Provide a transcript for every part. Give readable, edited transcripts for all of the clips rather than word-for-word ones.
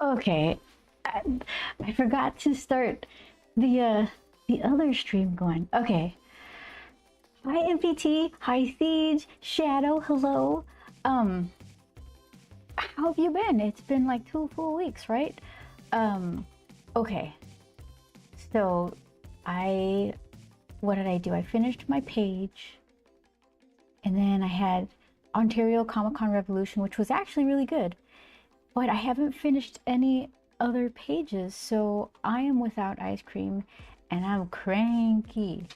Okay, I, I forgot to start the other stream going. Okay. Hi MPT, hi Siege, Shadow, hello. Um, how have you been? It's been like 2 full weeks, right? Um, okay. So I what did I do? I finished my page and then I had Ontario Comic Con Revolution, which was actually really good. But I haven't finished any other pages, so I am without ice cream and I'm cranky.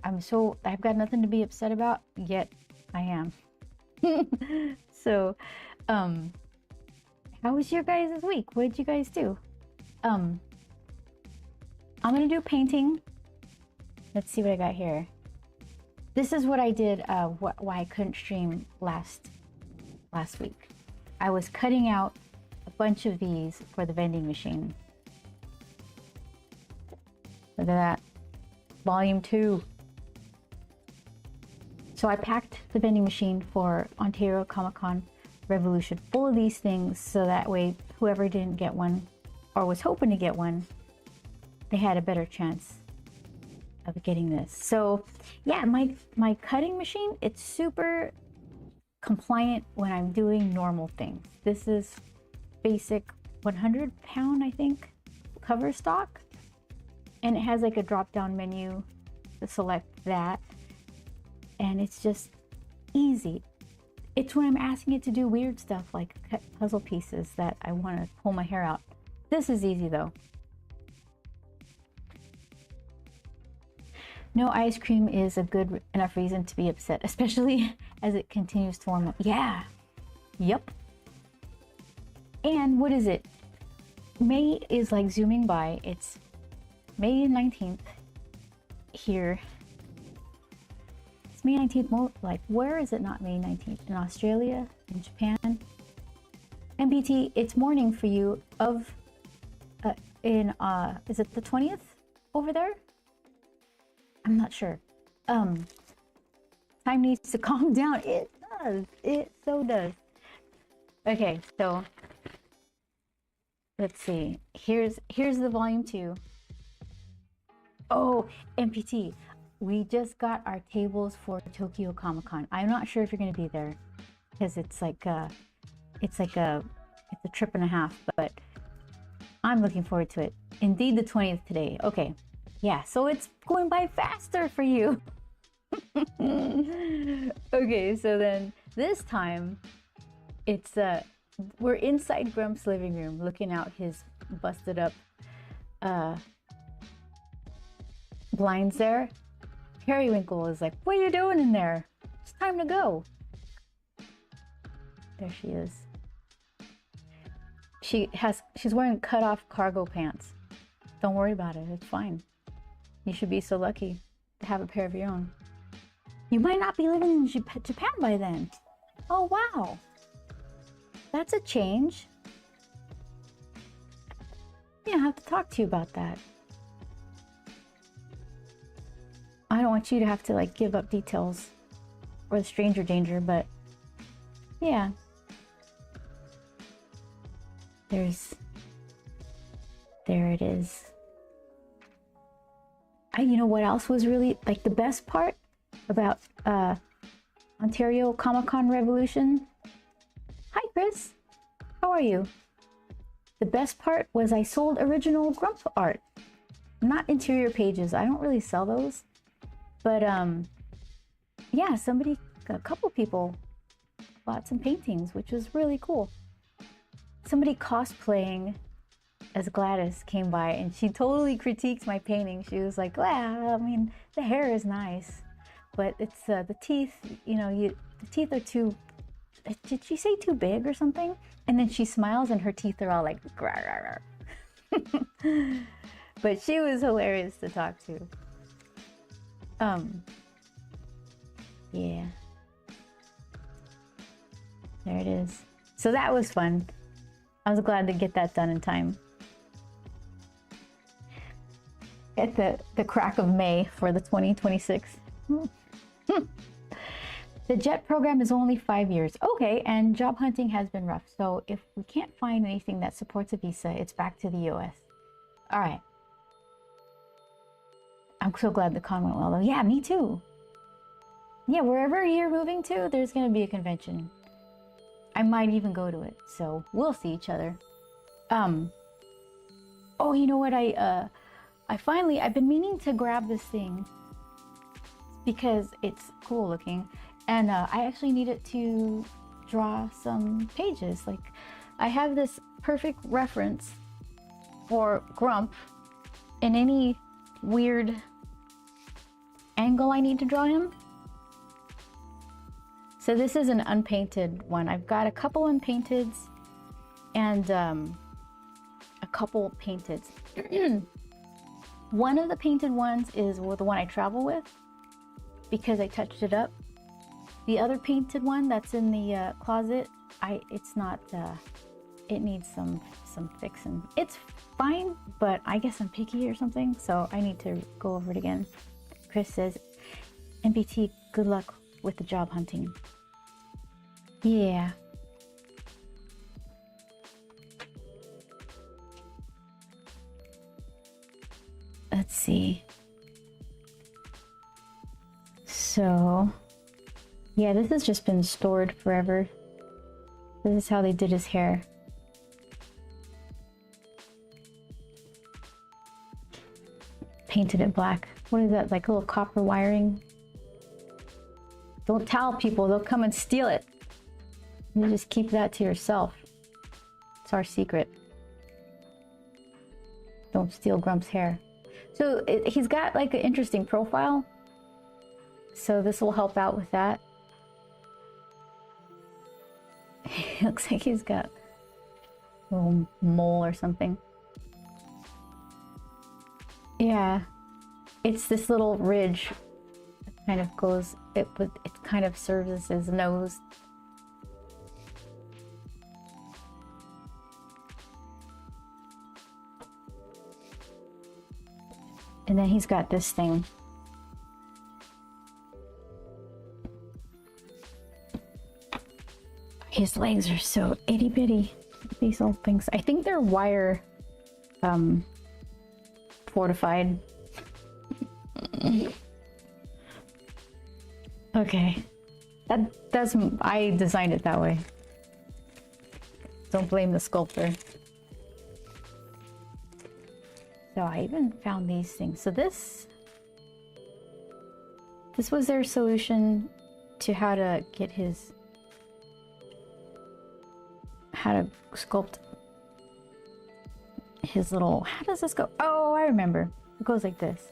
I've got nothing to be upset about, yet I am. So, um, how was your guys' week? What did you guys do? Um, I'm gonna do painting. Let's see what I got here. This is what I did, why I couldn't stream last week. I was cutting out a bunch of these for the vending machine. Look at that. Volume 2. So I packed the vending machine for Ontario Comic Con Revolution full of these things so that way whoever didn't get one or was hoping to get one, they had a better chance of getting this. So yeah, my cutting machine, it's super compliant when I'm doing normal things. This is basic 100-pound, I think, cover stock. And it has like a drop-down menu to select that. And it's just easy. It's when I'm asking it to do weird stuff like cut puzzle pieces that I want to pull my hair out. This is easy though. No ice cream is a good enough reason to be upset, especially as it continues to warm up. Yeah. Yep. And what is it? May is like zooming by. It's May 19th here. It's May 19th, like where is it not May 19th? In Australia, in Japan. MPT, it's morning for you of, is it the 20th over there? I'm not sure. Time needs to calm down. It does. It so does. Okay, so let's see. Here's the volume 2. Oh, MPT. We just got our tables for Tokyo Comic Con. I'm not sure if you're gonna be there because it's a trip and a half, but I'm looking forward to it. Indeed, the 20th today. Okay. Yeah, so it's going by faster for you. Okay, so then this time it's we're inside Grump's living room looking out his busted up blinds there. Periwinkle is like, what are you doing in there? It's time to go. There she is. She's wearing cut off cargo pants. Don't worry about it, it's fine. You should be so lucky to have a pair of your own. You might not be living in Japan by then. Oh, wow. That's a change. Yeah, I have to talk to you about that. I don't want you to have to like give up details or the stranger danger, but yeah. There it is. You know what else was really like the best part about Ontario Comic Con Revolution? Hi Chris, how are you? The best part was I sold original Grump art, not interior pages. I don't really sell those, but yeah, a couple people bought some paintings, which was really cool. Somebody cosplaying as Gladys came by and she totally critiqued my painting. She was like, well, I mean, the hair is nice, but it's the teeth, the teeth are too, did she say too big or something? And then she smiles and her teeth are all like, grr, grr, grr. But she was hilarious to talk to. Yeah. There it is. So that was fun. I was glad to get that done in time. At the crack of May for the 2026. The JET program is only 5 years. Okay, and job hunting has been rough. So if we can't find anything that supports a visa, it's back to the US. All right. I'm so glad the con went well, though. Yeah, me too. Yeah, wherever you're moving to, there's going to be a convention. I might even go to it. So we'll see each other. Oh, you know what? I've been meaning to grab this thing because it's cool looking. And I actually need it to draw some pages. Like, I have this perfect reference for Grump in any weird angle I need to draw him. So this is an unpainted one. I've got a couple unpainteds and a couple painted. One of the painted ones is the one I travel with because I touched it up. The other painted one that's in the closet, it's not, it needs some fixing. It's fine, but I guess I'm picky or something, so I need to go over it again. Chris says, MBT, good luck with the job hunting. Yeah. Let's see. So, yeah, this has just been stored forever. This is how they did his hair. Painted it black. What is that, like a little copper wiring? Don't tell people, they'll come and steal it. You just keep that to yourself. It's our secret. Don't steal Grump's hair. So he's got like an interesting profile. So this will help out with that. It looks like he's got a little mole or something. Yeah, it's this little ridge that kind of goes, it kind of serves as his nose. And then he's got this thing. His legs are so itty bitty. These little things. I think they're wire fortified. Okay. That's I designed it that way. Don't blame the sculptor. So I even found these things. So this was their solution to how to get his, how to sculpt his little, how does this go? Oh, I remember. It goes like this.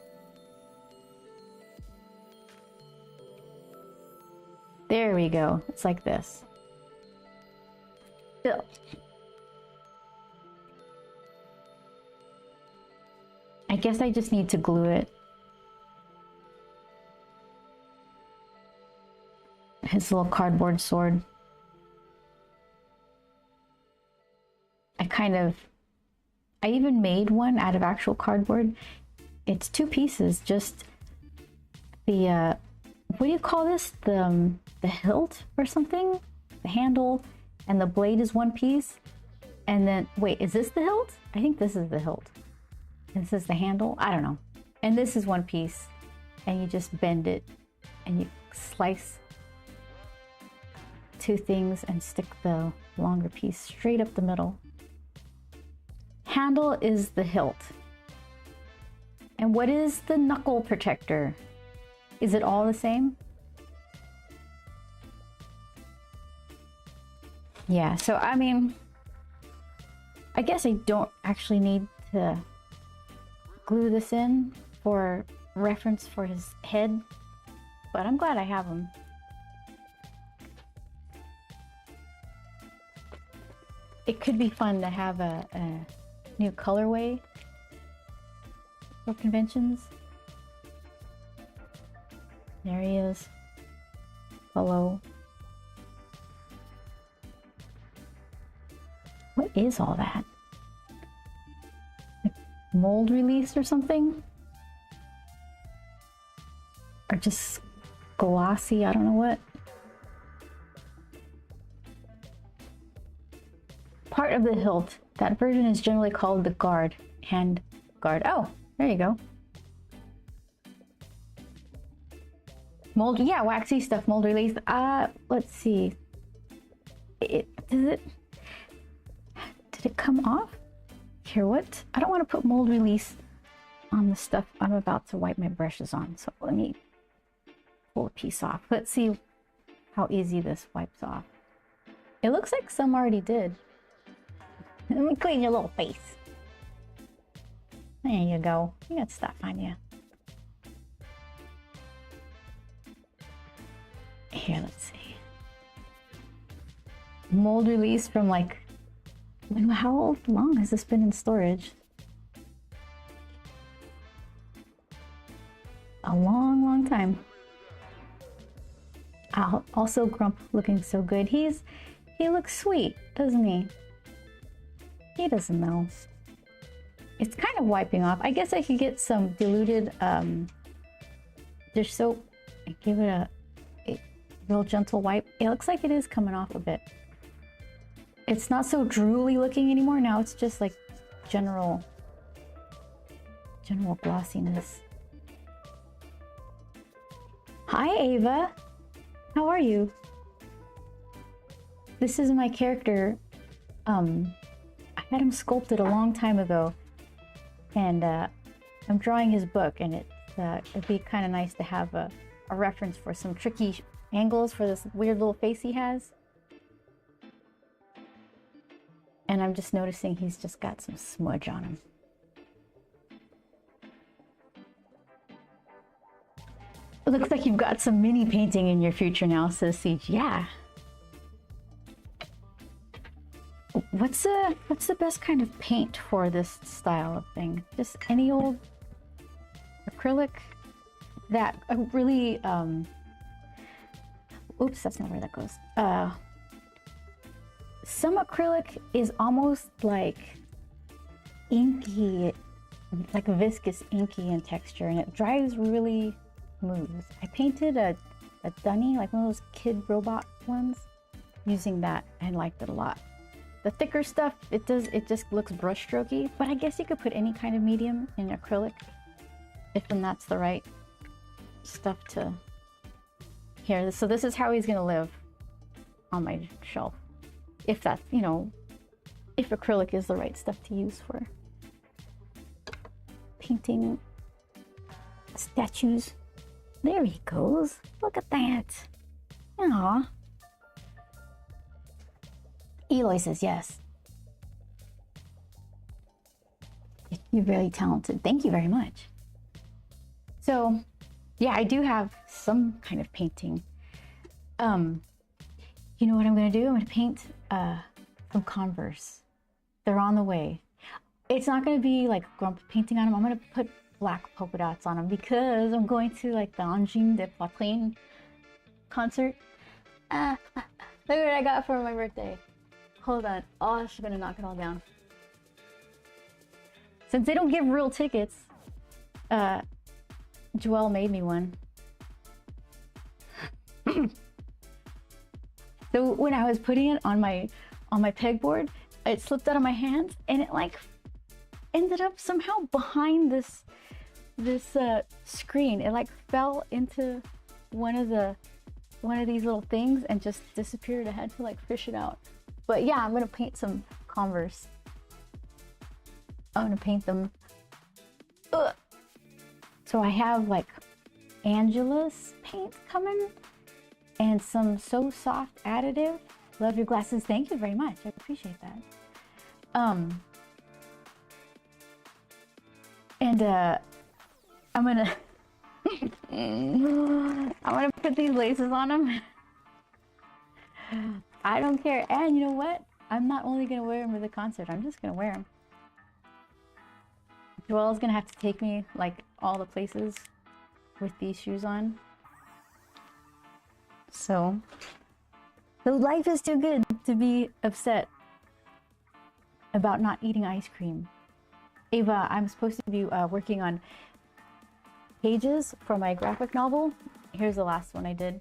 There we go. It's like this. Still. I guess I just need to glue it. His little cardboard sword. I even made one out of actual cardboard. It's 2 pieces, just the, what do you call this? The hilt or something? The handle, and the blade is 1 piece. And then, wait, is this the hilt? I think this is the hilt. This is the handle? I don't know. And this is 1 piece. And you just bend it and you slice 2 things and stick the longer piece straight up the middle. Handle is the hilt. And what is the knuckle protector? Is it all the same? Yeah, so I mean, I guess I don't actually need to glue this in for reference for his head, but I'm glad I have him. It could be fun to have a new colorway for conventions. There he is. Hello. What is all that? Like mold release or something? Or just glossy, I don't know what. part of the hilt. That version is generally called the guard. Hand guard. Oh, there you go. Mold, yeah, waxy stuff, mold release. Let's see. Did it come off? Here, what? I don't want to put mold release on the stuff I'm about to wipe my brushes on. So let me pull a piece off. Let's see how easy this wipes off. It looks like some already did. Let me clean your little face. There you go. You got stuff on you. Here, let's see. Mold release from like, how long has this been in storage? A long, long time. Also Grump looking so good. He looks sweet, doesn't he? He doesn't know. It's kind of wiping off. I guess I could get some diluted dish soap and give it a real gentle wipe. It looks like it is coming off a bit. It's not so drooly looking anymore. Now it's just like general glossiness. Hi Ava, how are you? This is my character. I had him sculpted a long time ago, and I'm drawing his book, and it'd be kind of nice to have a reference for some tricky angles for this weird little face he has. And I'm just noticing he's just got some smudge on him. It looks like you've got some mini painting in your future now, says Siege. Yeah. What's the best kind of paint for this style of thing? Just any old acrylic that really oops, that's not where that goes. Some acrylic is almost like inky, like viscous inky in texture, and it dries really smooth. I painted a dunny, like one of those kid robot ones, using that, and liked it a lot. The thicker stuff, it just looks brush strokey, but I guess you could put any kind of medium in acrylic if then that's the right stuff to... Here, so this is how he's gonna live on my shelf. If that's, you know, if acrylic is the right stuff to use for painting statues. There he goes. Look at that. Aww. Eloy says yes. You're very talented. Thank you very much. So, yeah, I do have some kind of painting. You know what I'm gonna do? I'm gonna paint some Converse. They're on the way. It's not gonna be like Grump painting on them. I'm gonna put black polka dots on them because I'm going to like the Angine de Poitrine concert. Look what I got for my birthday. Hold on. Oh, I'm just gonna knock it all down. Since they don't give real tickets, Joelle made me one. So when I was putting it on my pegboard, it slipped out of my hands, and it like ended up somehow behind this screen. It like fell into one of these little things and just disappeared. I had to like fish it out. But yeah, I'm gonna paint some Converse. I'm gonna paint them. Ugh. So I have like Angela's paint coming and some So Soft additive. Love your glasses. Thank you very much. I appreciate that. And I'm gonna put these laces on them. I don't care. And you know what? I'm not only gonna wear them to the concert. I'm just gonna wear them. Joelle's gonna have to take me like all the places with these shoes on. So life is too good to be upset about not eating ice cream. Ava, I'm supposed to be working on pages for my graphic novel. Here's the last one I did.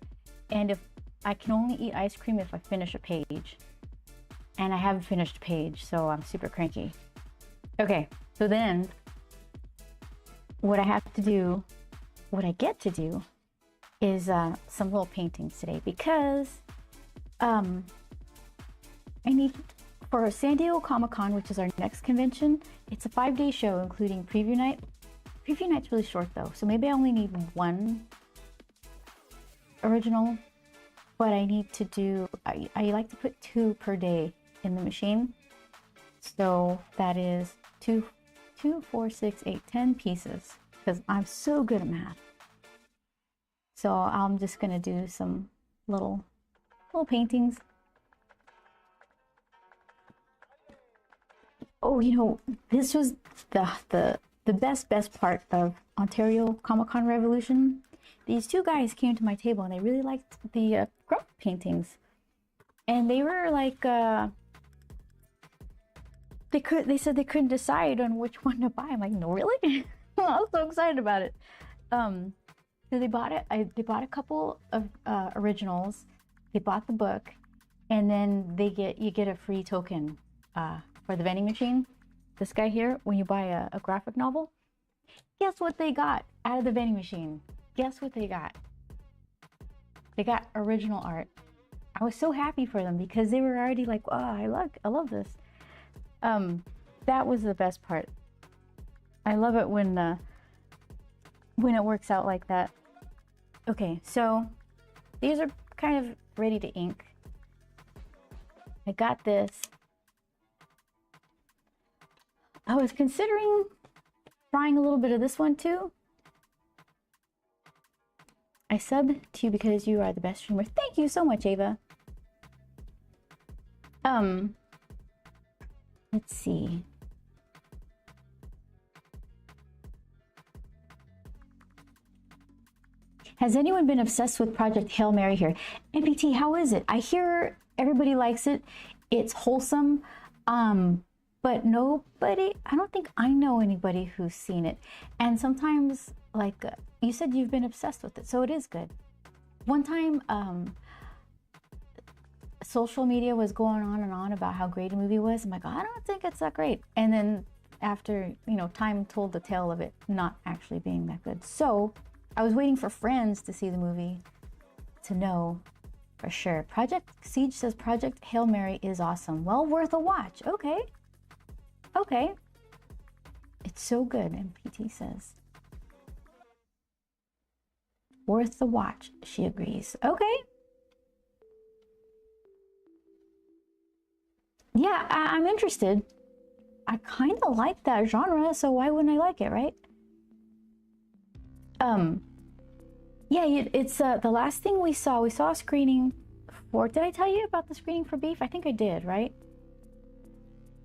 And if I can only eat ice cream if I finish a page. and I haven't finished a page, so I'm super cranky. Okay, so then what I get to do is some little paintings today, because I need, for San Diego Comic-Con, which is our next convention, it's a 5-day show including preview night. Preview night's really short though, so maybe I only need one original, but I need to do, I like to put 2 per day in the machine. So that is 2, 4, 6, 8, 10 pieces, because I'm so good at math. So I'm just gonna do some little paintings. Oh, you know, this was the best part of Ontario Comic-Con Revolution. These 2 guys came to my table and they really liked the Grunt paintings, and they were like, they said they couldn't decide on which one to buy. I'm like, no, really? I was so excited about it. So they bought it. They bought a couple of originals. They bought the book, and then you get a free token for the vending machine. This guy here, when you buy a graphic novel, guess what they got out of the vending machine? Guess what they got? They got original art. I was so happy for them because they were already like, oh, I love this. That was the best part. I love it when it works out like that. Okay, so these are kind of ready to ink. I got this. I was considering trying a little bit of this one too. I sub to you because you are the best streamer. Thank you so much, Ava. Let's see. Has anyone been obsessed with Project Hail Mary here? MPT, how is it? I hear everybody likes it. It's wholesome. But nobody, I don't think I know anybody who's seen it. And sometimes, like, you said you've been obsessed with it, so it is good. One time, social media was going on and on about how great a movie was. I'm like, I don't think it's that great. And then after, you know, time told the tale of it not actually being that good. So I was waiting for friends to see the movie to know for sure. Project Siege says Project Hail Mary is awesome. Well worth a watch. Okay. Okay. It's so good, MPT says. Worth the watch, she agrees. Okay. Yeah, I'm interested. I kind of like that genre, so why wouldn't I like it, right? Yeah, it's the last thing we saw a screening for, did I tell you about the screening for Beef? I think I did, right?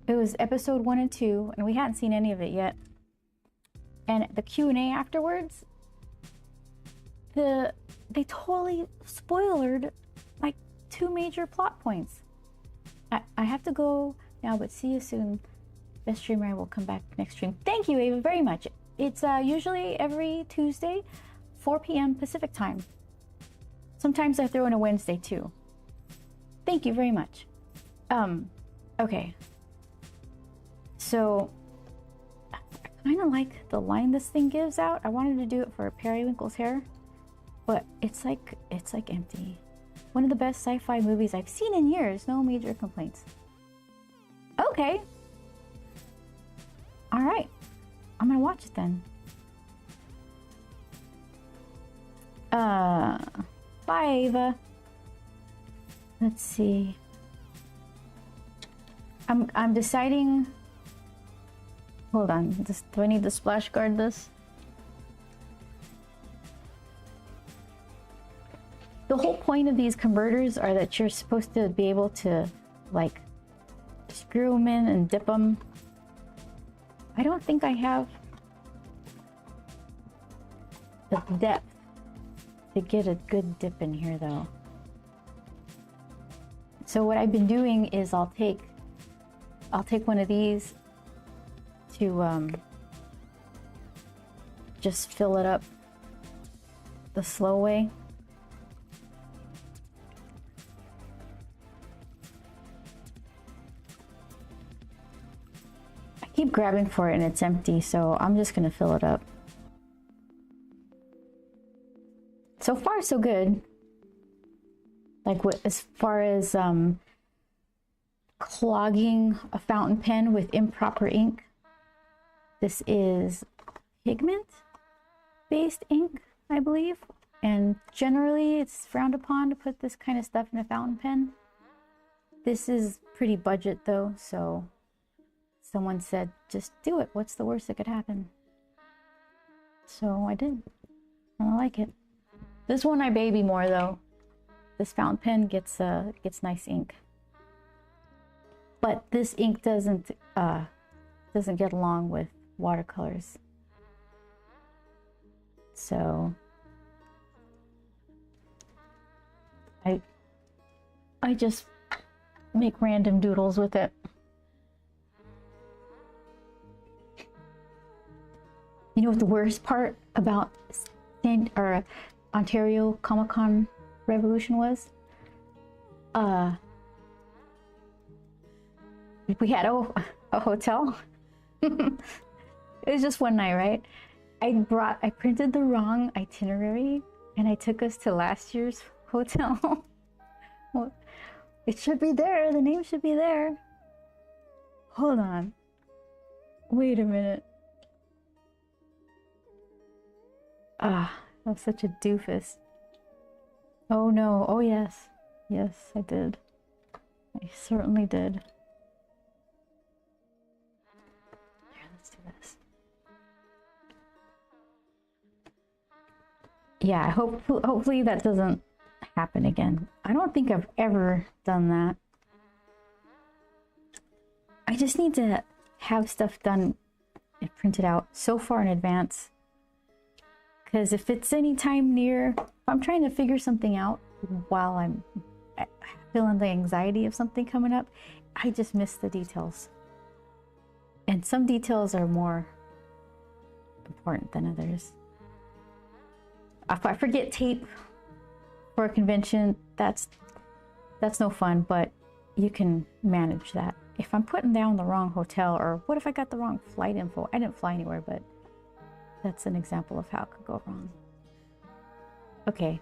It was episode 1 and 2, and we hadn't seen any of it yet. And the Q&A afterwards, they totally spoiled like 2 major plot points. I have to go now, but see you soon. Best streamer, I will come back next stream. Thank you, Ava, very much. It's usually every Tuesday, 4 p.m. Pacific time. Sometimes I throw in a Wednesday too. Thank you very much. Okay. So, I kind of like the line this thing gives out. I wanted to do it for Periwinkle's hair, but it's like empty. One of the best sci-fi movies I've seen in years. No major complaints. Okay. All right. I'm gonna watch it then. Bye, Ava. Let's see. I'm deciding. Hold on. Do I need to splash guard this? The whole point of these converters are that you're supposed to be able to, like, screw them in and dip them. I don't think I have the depth to get a good dip in here, though. So what I've been doing is I'll take one of these to just fill it up the slow way. keep grabbing for it and it's empty, so I'm just gonna fill it up. So far, so good. Like as far as clogging a fountain pen with improper ink, this is pigment-based ink, I believe. And generally, it's frowned upon to put this kind of stuff in a fountain pen. This is pretty budget though, so someone said, just do it. What's the worst that could happen? So I did. And I like it. This one I baby more though. This fountain pen gets nice ink. But this ink doesn't get along with watercolors. So I just make random doodles with it. You know what the worst part about Ontario Comic-Con Revolution was? We had a hotel. It was just one night, right? I printed the wrong itinerary and I took us to last year's hotel. Well, it should be there. The name should be there. Hold on. Wait a minute. Ah, I was such a doofus. Oh no. Oh yes. Yes, I did. I certainly did. Here, let's do this. Yeah, hopefully that doesn't happen again. I don't think I've ever done that. I just need to have stuff done and printed out so far in advance. Because if it's any time near, if I'm trying to figure something out while I'm feeling the anxiety of something coming up, I just miss the details. And some details are more important than others. If I forget tape for a convention, that's no fun, but you can manage that. If I'm putting down the wrong hotel, or what if I got the wrong flight info? I didn't fly anywhere, but that's an example of how it could go wrong. Okay,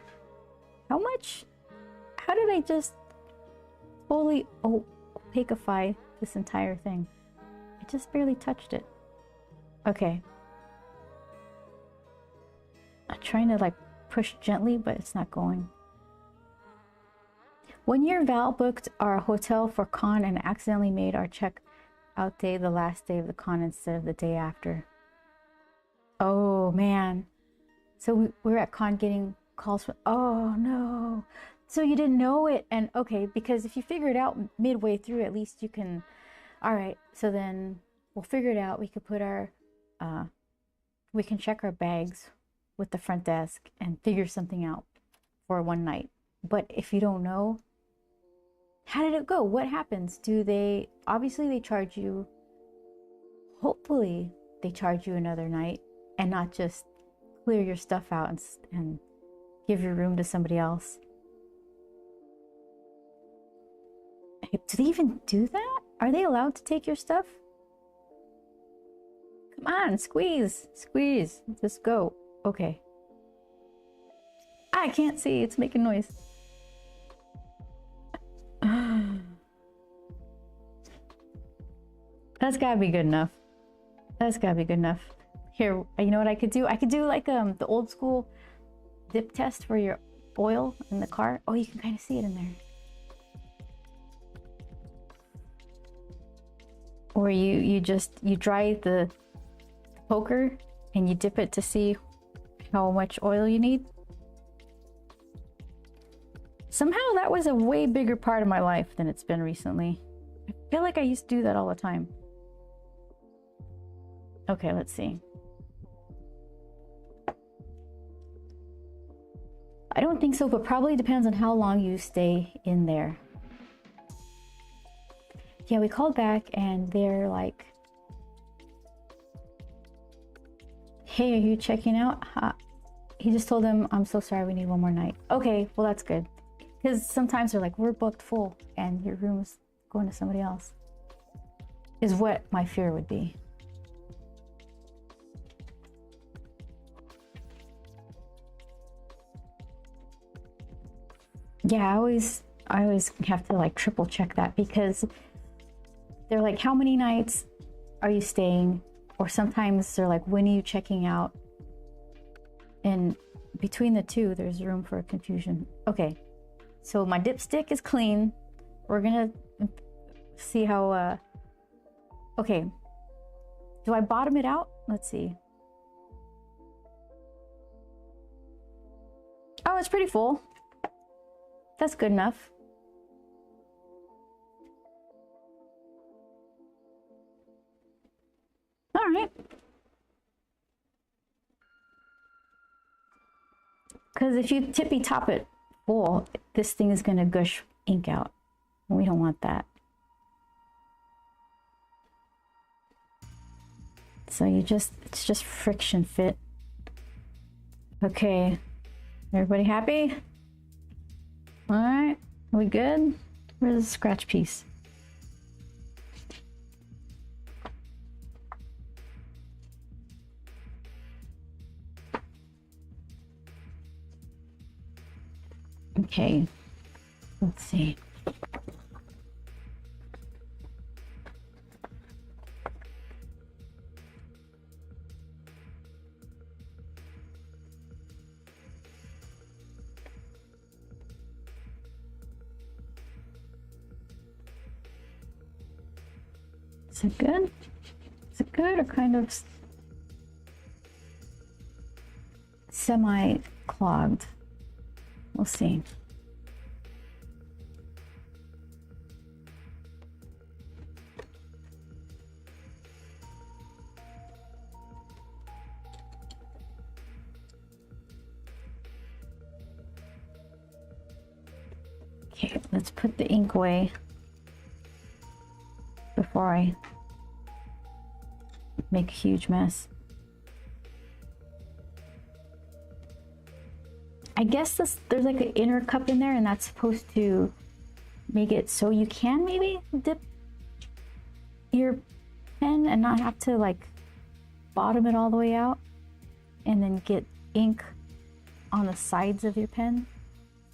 how did I just totally opaquify this entire thing? I just barely touched it. Okay. I'm trying to like push gently, but it's not going. One year Val booked our hotel for con and accidentally made our check-out day the last day of the con instead of the day after. Oh man. So we were at con getting calls from, oh no. So you didn't know it. And okay, because if you figure it out midway through, at least you can, all right, so then we'll figure it out. We could put our, we can check our bags with the front desk and figure something out for one night. But if you don't know, how did it go? What happens? Obviously they charge you, hopefully they charge you another night and not just clear your stuff out and give your room to somebody else. Do they even do that? Are they allowed to take your stuff? Come on, squeeze, just go. Okay. I can't see, it's making noise. That's gotta be good enough. That's gotta be good enough. Here, you know what I could do? I could do like the old school dip test for your oil in the car. Oh, you can kind of see it in there. Or you dry the poker and you dip it to see how much oil you need. Somehow that was a way bigger part of my life than it's been recently. I feel like I used to do that all the time. Okay, let's see. I don't think so, but probably depends on how long you stay in there. Yeah, we called back and they're like, hey, are you checking out? He just told them, I'm so sorry, we need one more night. Okay, well, that's good. Because sometimes they're like, we're booked full and your room's going to somebody else. Is what my fear would be. Yeah, I always have to like triple check that because they're like, how many nights are you staying? Or sometimes they're like, when are you checking out? And between the two, there's room for confusion. Okay, so my dipstick is clean. We're gonna see how, okay. Do I bottom it out? Let's see. Oh, it's pretty full. That's good enough. All right. Because if you tippy top it full, this thing is going to gush ink out. We don't want that. So it's just friction fit. Okay. Everybody happy? All right. Are we good? Where's the scratch piece? Okay. Let's see. Is it good? Is it good or kind of semi-clogged? We'll see. Okay, let's put the ink away before I make a huge mess. I guess there's like an inner cup in there, and that's supposed to make it so you can maybe dip your pen and not have to like bottom it all the way out and then get ink on the sides of your pen.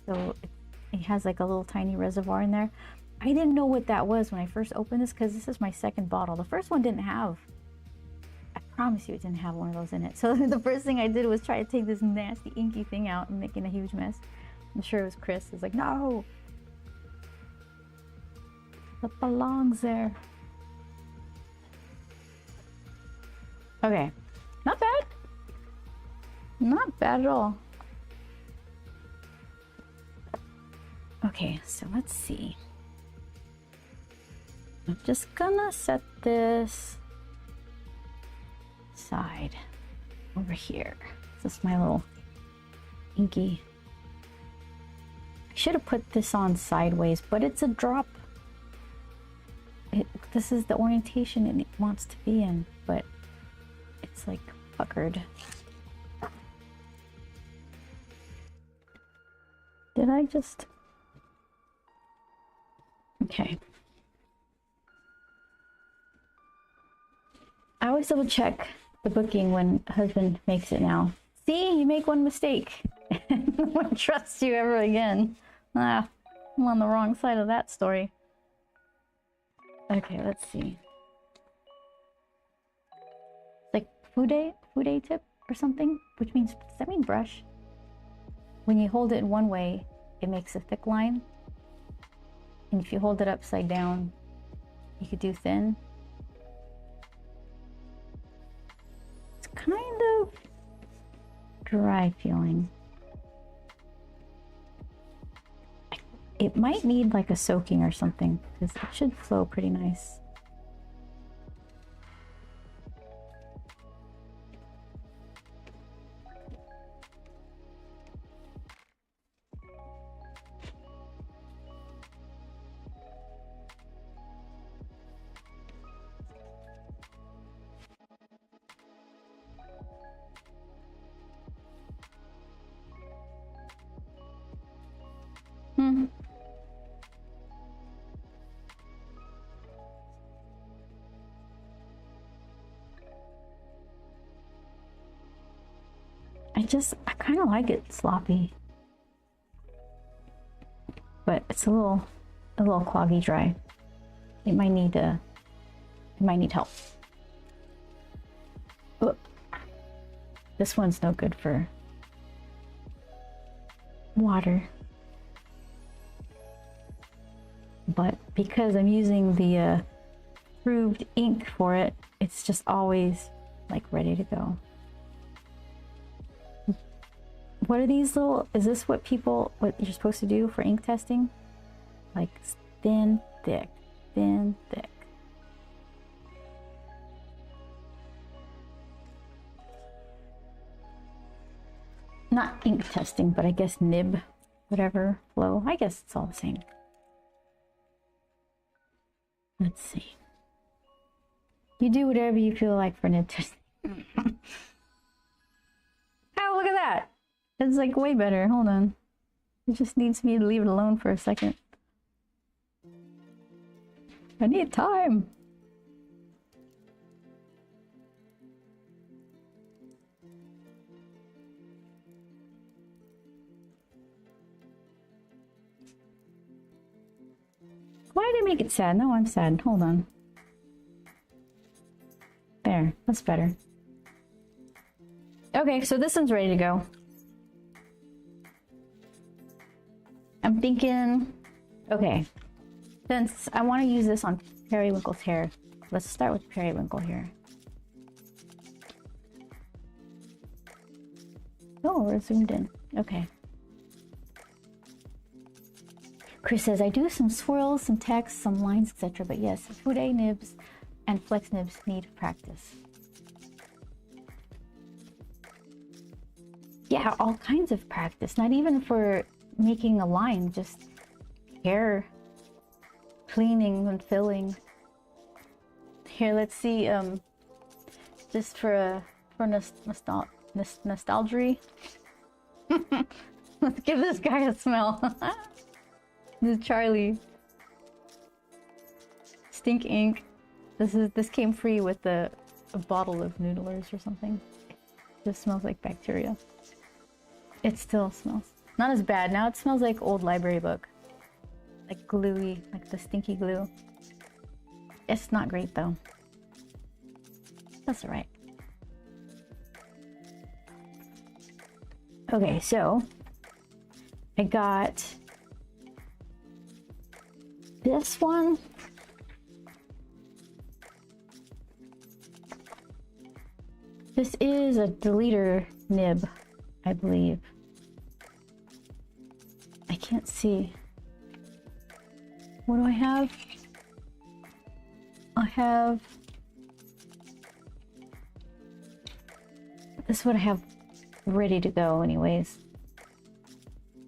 So it has like a little tiny reservoir in there. I didn't know what that was when I first opened this because this is my second bottle. The first one didn't have, I promise you it didn't have one of those in it. So the first thing I did was try to take this nasty inky thing out and making a huge mess. I'm sure it was Chris. It's like, no, that belongs there. Okay, not bad. Not bad at all. Okay, so let's see. I'm just gonna set this side over here. This is my little inky. I should have put this on sideways, but it's a drop. This is the orientation it wants to be in, but it's like puckered. Did I just... Okay. I always double check the booking when husband makes it now. See, you make one mistake. No one trusts you ever again. Ah, I'm on the wrong side of that story. Okay, let's see. It's like fude tip or something, which means, does that mean brush? When you hold it in one way, it makes a thick line. And if you hold it upside down, you could do thin. It's kind of dry feeling. It might need like a soaking or something because it should flow pretty nice. I kind of like it sloppy. but it's a little cloggy dry. It might need help. Oop. This one's no good for water. But because I'm using the approved ink for it, it's just always like ready to go. What are these little, is this what you're supposed to do for ink testing? Like thin, thick, thin, thick. Not ink testing, but I guess nib, whatever, flow. I guess it's all the same. Let's see. You do whatever you feel like for nib testing. Oh, look at that. It's like way better. Hold on. It just needs me to leave it alone for a second. I need time. Why did I make it sad? No, I'm sad. Hold on. There, that's better. Okay, so this one's ready to go. I'm thinking, okay, since I want to use this on Periwinkle's hair, let's start with Periwinkle here. Oh, we're zoomed in. Okay. Chris says, I do some swirls, some text, some lines, etc. But yes, Fude nibs and flex nibs need practice. Yeah, all kinds of practice. Not even for making a line, just hair cleaning and filling. Here, let's see, just for nostalgia. Let's give this guy a smell. This is Charlie. Stink ink. This came free with a bottle of Noodlers or something. This smells like bacteria. It still smells not as bad. Now it smells like old library book. Like gluey, like the stinky glue. It's not great though. That's alright. Okay, so I got this one. This is a deleter nib, I believe. I can't see. What do I have? I have... This is what I have ready to go anyways.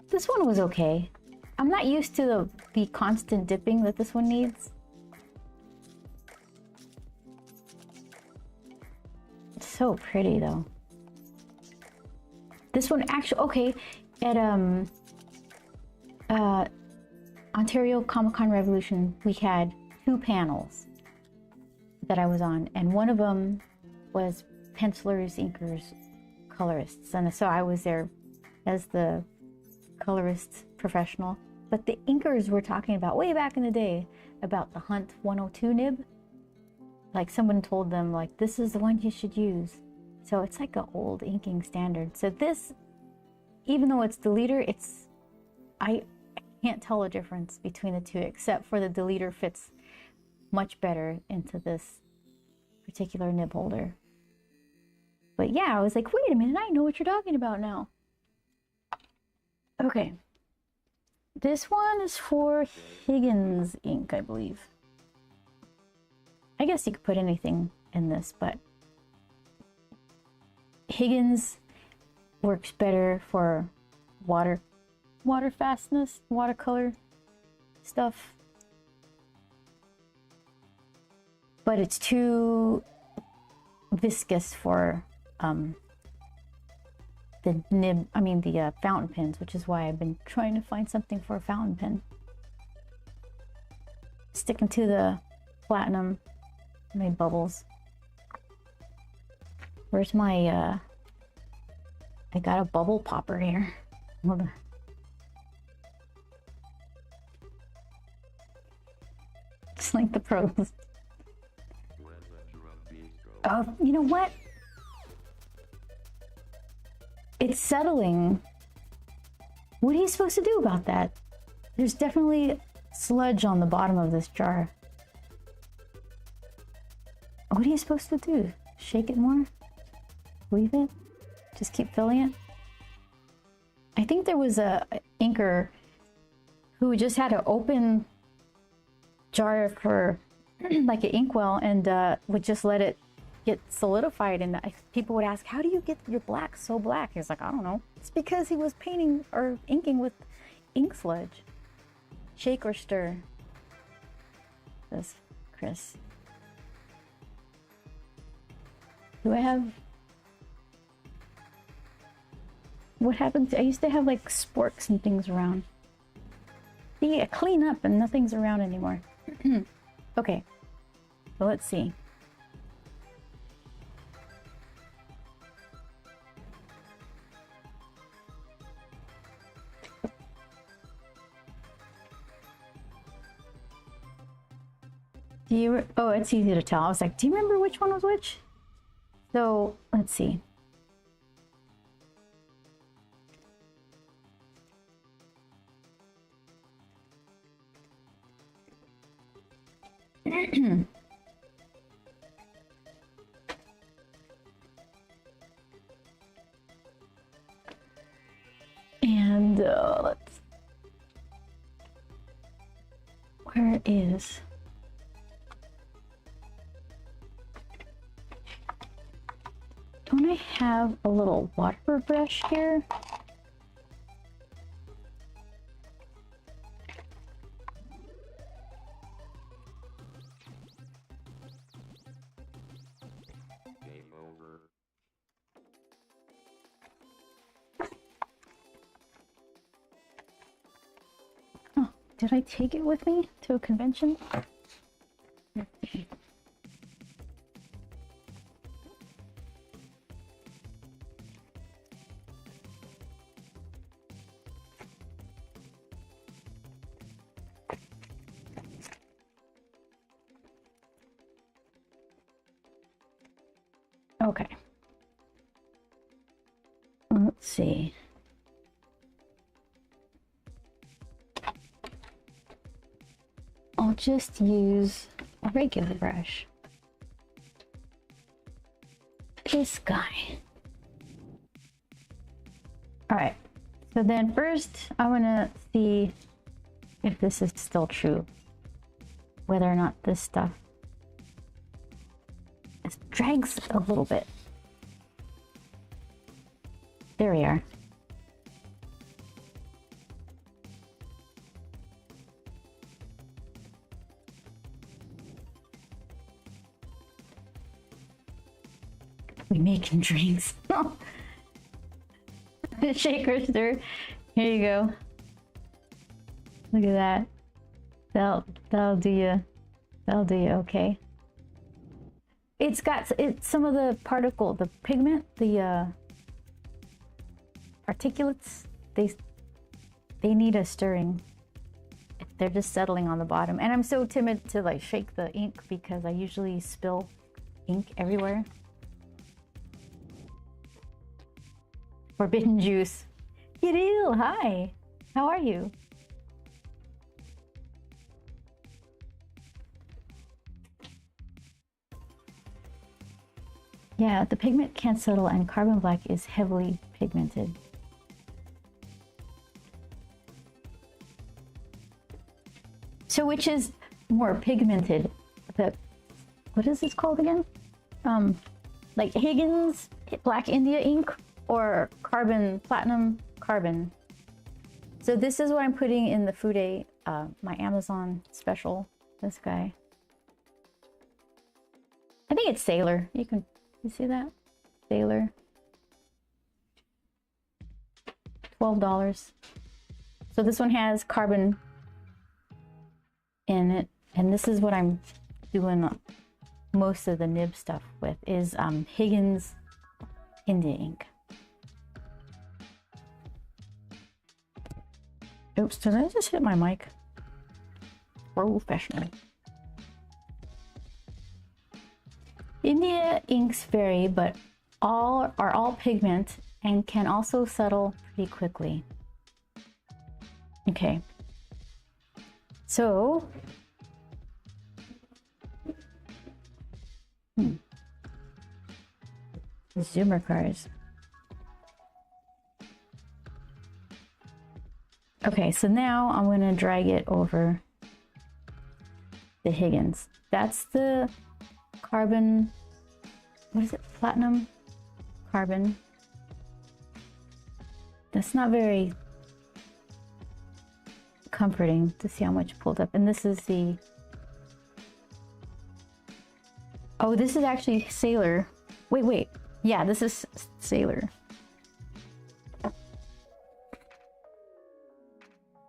This one was okay. I'm not used to the constant dipping that this one needs. It's so pretty though. This one actually, okay, at Ontario Comic-Con Revolution, we had 2 panels that I was on, and one of them was pencilers, inkers, colorists, and so I was there as the colorist professional. But the inkers were talking about way back in the day about the Hunt 102 nib. Like someone told them, like, this is the one you should use. So it's like an old inking standard. So this, even though it's deleter, it's, I can't tell a difference between the two, except for the deleter fits much better into this particular nib holder. But yeah, I was like, wait a minute, I know what you're talking about now. Okay. This one is for Higgins ink, I believe. I guess you could put anything in this, but Higgins works better for water fastness, watercolor stuff. But it's too viscous for the nib, I mean the fountain pens, which is why I've been trying to find something for a fountain pen. Sticking to the platinum, my bubbles. Where's my, I got a bubble popper here. Hold on. like the pros. Oh, you know what? It's settling. What are you supposed to do about that? There's definitely sludge on the bottom of this jar. What are you supposed to do? Shake it more? Leave it? Just keep filling it? I think there was a inker who just had an open jar for like an inkwell and would just let it get solidified, and people would ask, how do you get your black so black? He's like, I don't know. It's because he was painting or inking with ink sludge. Shake or stir, says Chris. Do I have... What happens? I used to have like sporks and things around. See, I clean up and nothing's around anymore. Okay, so let's see. Do you... Oh, it's easy to tell. I was like, do you remember which one was which? So, let's see. And let's... Where is... Don't I have a little water brush here? Game over. Oh, did I take it with me to a convention? Okay. Let's see. I'll just use a regular brush. This guy. All right. So then first I want to see if this is still true. Whether or not this stuff drags a little bit. There we are. We making drinks. Shaker stir. Here you go. Look at that. That'll do you. That'll do you okay. It's got some of the particle, the pigment, the particulates. They need a stirring. They're just settling on the bottom, and I'm so timid to like shake the ink because I usually spill ink everywhere. Forbidden juice. Kirill, hi. How are you? Yeah, the pigment can't settle and carbon black is heavily pigmented. So which is more pigmented? What is this called again? Like Higgins Black India ink or carbon, platinum carbon. So this is what I'm putting in the Fude, my Amazon special, this guy. I think it's Sailor. You see that? Sailor. $12. So this one has carbon in it, and this is what I'm doing most of the nib stuff with is Higgins India ink. Oops, did I just hit my mic? Professional. India inks vary, but all are all pigment and can also settle pretty quickly. Okay. So, Zoomer cars. Okay, so now I'm gonna drag it over the Higgins. That's the carbon, what is it? Platinum carbon. That's not very comforting to see how much pulled up. And this is the, oh, this is actually Sailor. Wait. Yeah, this is Sailor.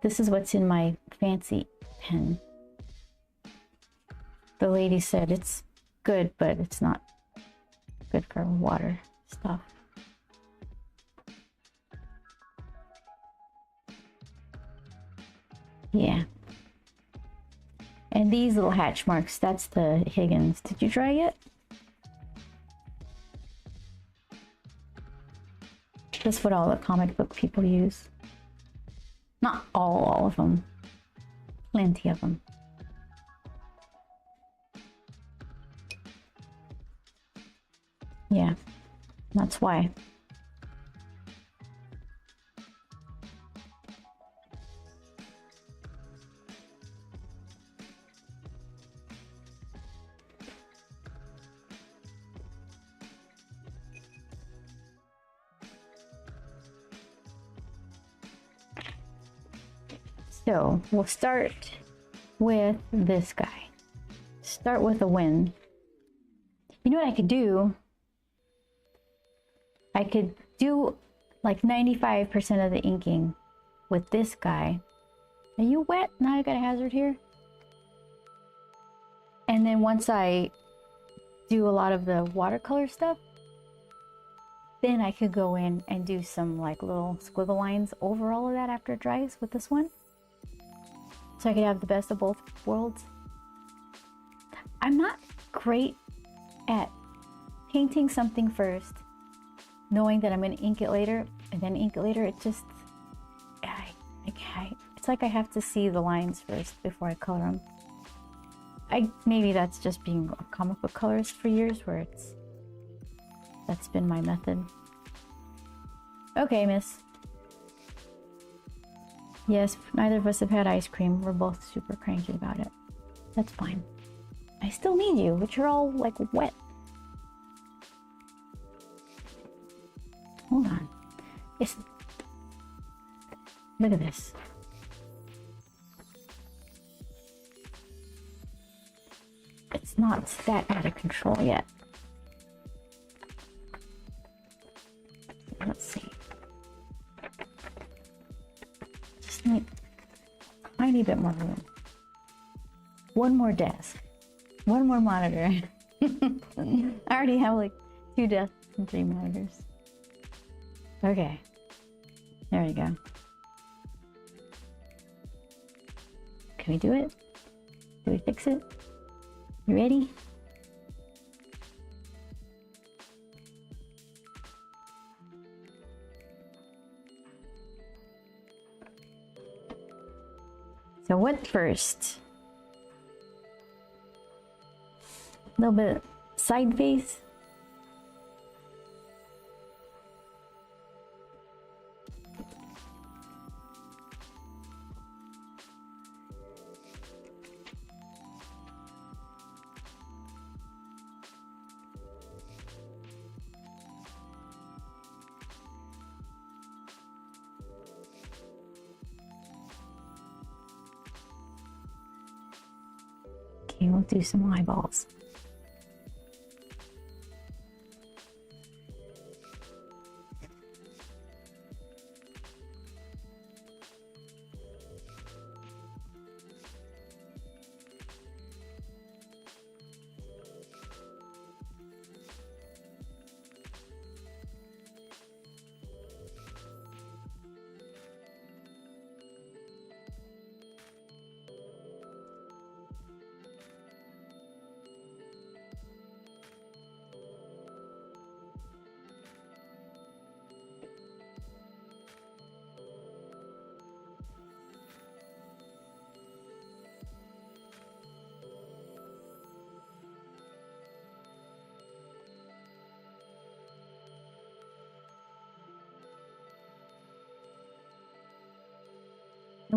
This is what's in my fancy pen. The lady said it's good, but it's not good for water stuff. Yeah. And these little hatch marks, that's the Higgins. Did you try it? That's what all the comic book people use. Not all of them. Plenty of them. Yeah, that's why. So we'll start with this guy. Start with a win. You know what I could do? I could do like 95% of the inking with this guy. Are you wet? Now I got a hazard here. And then once I do a lot of the watercolor stuff, then I could go in and do some like little squiggle lines over all of that after it dries with this one. So I could have the best of both worlds. I'm not great at painting something first, knowing that I'm going to ink it later, and then ink it later. It just, it's like I have to see the lines first before I color them. Maybe that's just being a comic book colorist for years, where that's been my method. Okay, miss. Yes, neither of us have had ice cream. We're both super cranky about it. That's fine. I still need you, but you're all like wet. Hold on. Yes. Look at this. It's not that out of control yet. Let's see. Just need a tiny bit more room. One more desk. One more monitor. I already have like 2 desks and 3 monitors. Okay. There we go. Can we do it? Do we fix it? You ready? So what first? A little bit side face. Okay, we'll do some eyeballs.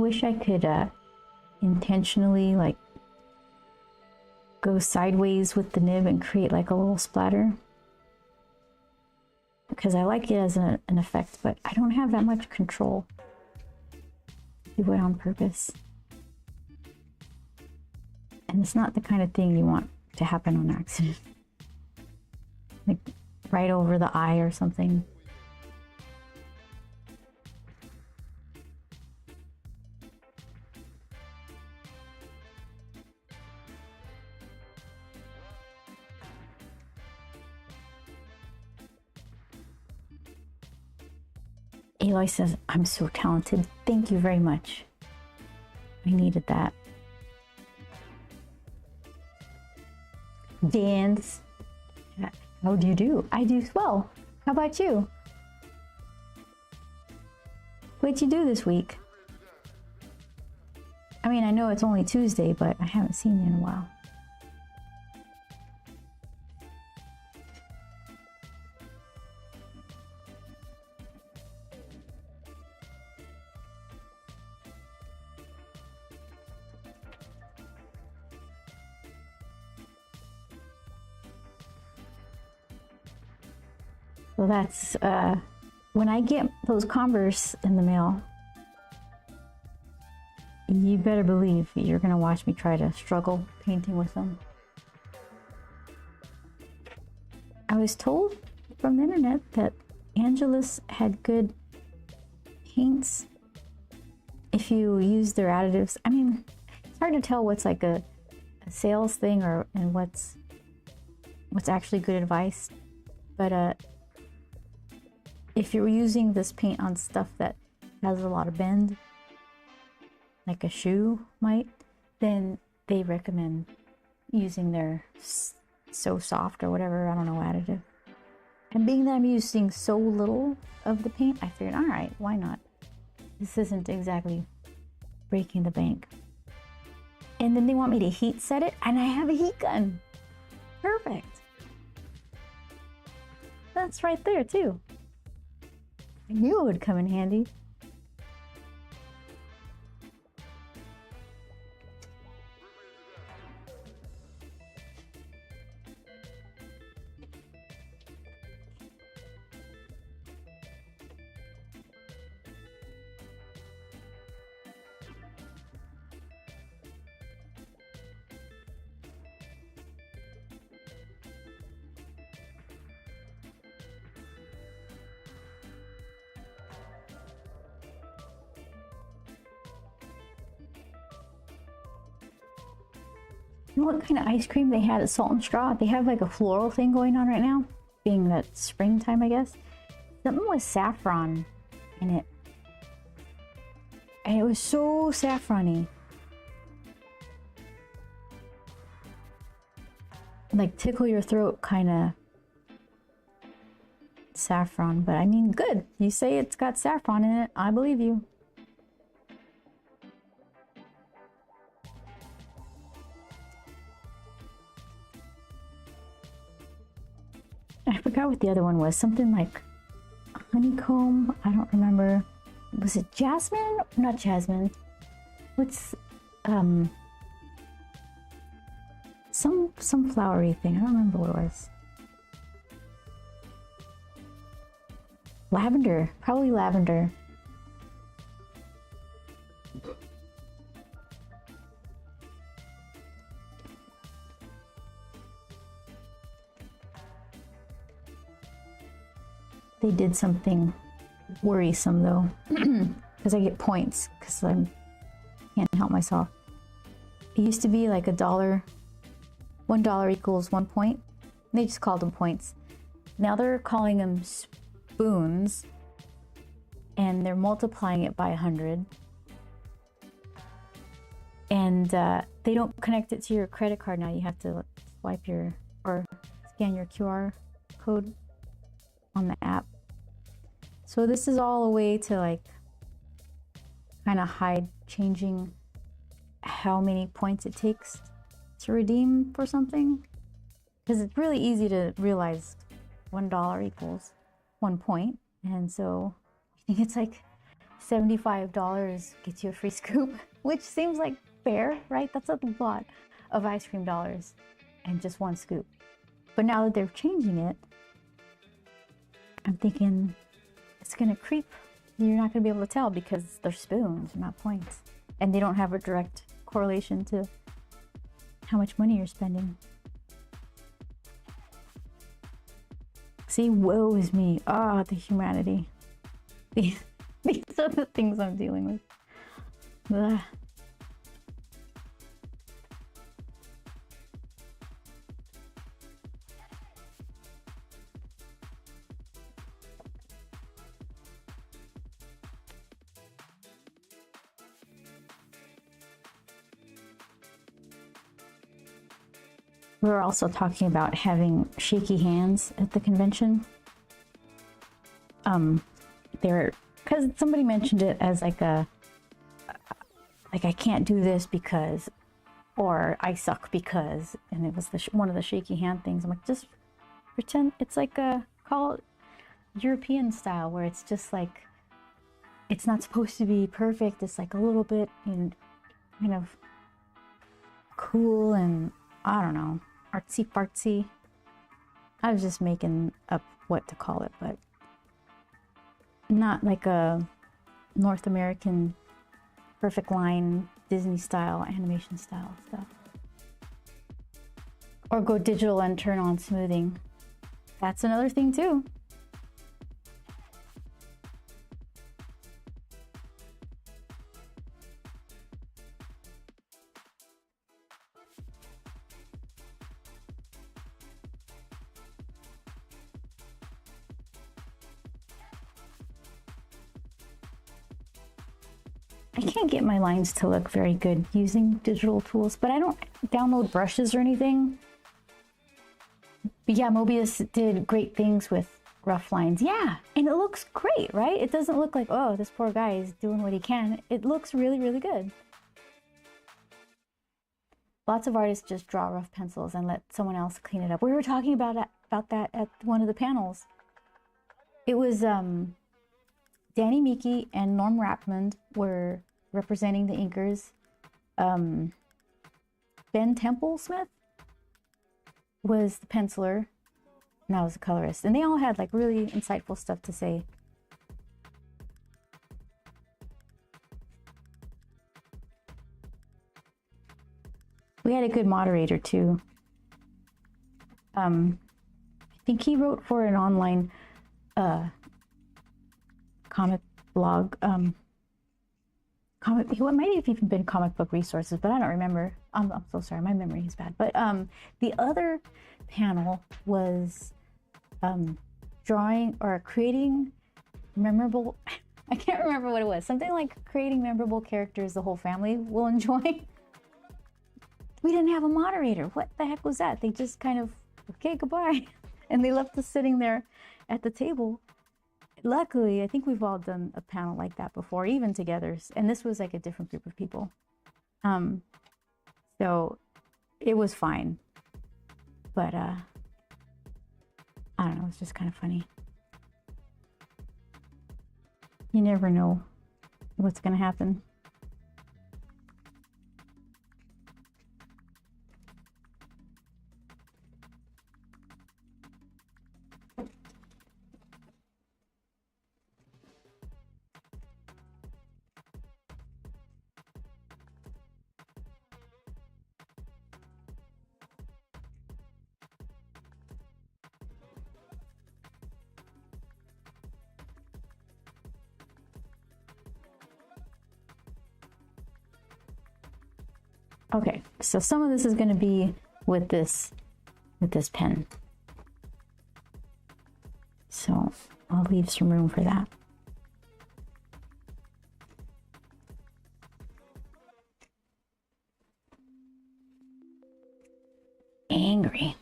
wish I could intentionally like go sideways with the nib and create like a little splatter, because I like it as an effect, but I don't have that much control to do it on purpose. And it's not the kind of thing you want to happen on accident. Like right over the eye or something. Aloy says, I'm so talented. Thank you very much. I needed that. Dance. How do you do? I do well. How about you? What'd you do this week? I mean, I know it's only Tuesday, but I haven't seen you in a while. So that's, when I get those Converse in the mail, you better believe you're gonna watch me try to struggle painting with them. I was told from the internet that Angelus had good paints if you use their additives. I mean, it's hard to tell what's like a sales thing and what's actually good advice, but if you're using this paint on stuff that has a lot of bend, like a shoe might, then they recommend using their So Soft or whatever, I don't know, additive. And being that I'm using so little of the paint, I figured, all right, why not? This isn't exactly breaking the bank. And then they want me to heat set it, and I have a heat gun. Perfect. That's right there too. I knew it would come in handy. You know what kind of ice cream they had at Salt and Straw? They have like a floral thing going on right now, being that springtime, I guess. Something with saffron in it. And it was so saffrony. Like tickle your throat kind of saffron, but I mean, good. You say it's got saffron in it, I believe you. I forgot what the other one was. Something like honeycomb. I don't remember. Was it jasmine? Not jasmine. What's some flowery thing. I don't remember what it was. Lavender. Probably lavender. They did something worrisome though, because I get points because I can't help myself. It used to be like $1 equals 1 point. They just called them points. Now they're calling them spoons, and they're multiplying it by 100. And they don't connect it to your credit card now. You have to swipe or scan your QR code on the app. So this is all a way to like kind of hide changing how many points it takes to redeem for something, because it's really easy to realize $1 equals 1 point, and so I think it's like $75 gets you a free scoop, which seems like fair, right? That's a lot of ice cream dollars and just one scoop. But now that they're changing it, I'm thinking it's gonna creep. You're not gonna be able to tell because they're spoons, not points. And they don't have a direct correlation to how much money you're spending. See, woe is me. Ah, the humanity. These are the things I'm dealing with. Ugh. We were also talking about having shaky hands at the convention. Because somebody mentioned it as like I can't do this because, or I suck because, and it was one of the shaky hand things. I'm like, just pretend it's like call it European style, where it's just like, it's not supposed to be perfect. It's like a little bit, kind of cool and, I don't know, artsy fartsy. I was just making up what to call it, but not like a North American perfect line Disney style animation style stuff. Or go digital and turn on smoothing. That's another thing too. I can't get my lines to look very good using digital tools, but I don't download brushes or anything. But yeah, Mobius did great things with rough lines. Yeah, and it looks great, right? It doesn't look like, oh, this poor guy is doing what he can. It looks really, really good. Lots of artists just draw rough pencils and let someone else clean it up. We were talking about that at one of the panels. It was Danny Meeke and Norm Rapmund were representing the inkers. Ben Temple-Smith was the penciler, and I was the colorist. And they all had like really insightful stuff to say. We had a good moderator too. I think he wrote for an online comic blog. What might have even been Comic Book Resources, but I don't remember. I'm so sorry, my memory is bad. But the other panel was drawing or creating memorable. I can't remember what it was. Something like creating memorable characters the whole family will enjoy. We didn't have a moderator. What the heck was that? They just kind of, okay, goodbye. And they left us sitting there at the table. Luckily, I think we've all done a panel like that before, even together. And this was like a different group of people. So it was fine. But I don't know, it's just kind of funny. You never know what's going to happen. Okay, so some of this is going to be with this pen. So I'll leave some room for that. Angry.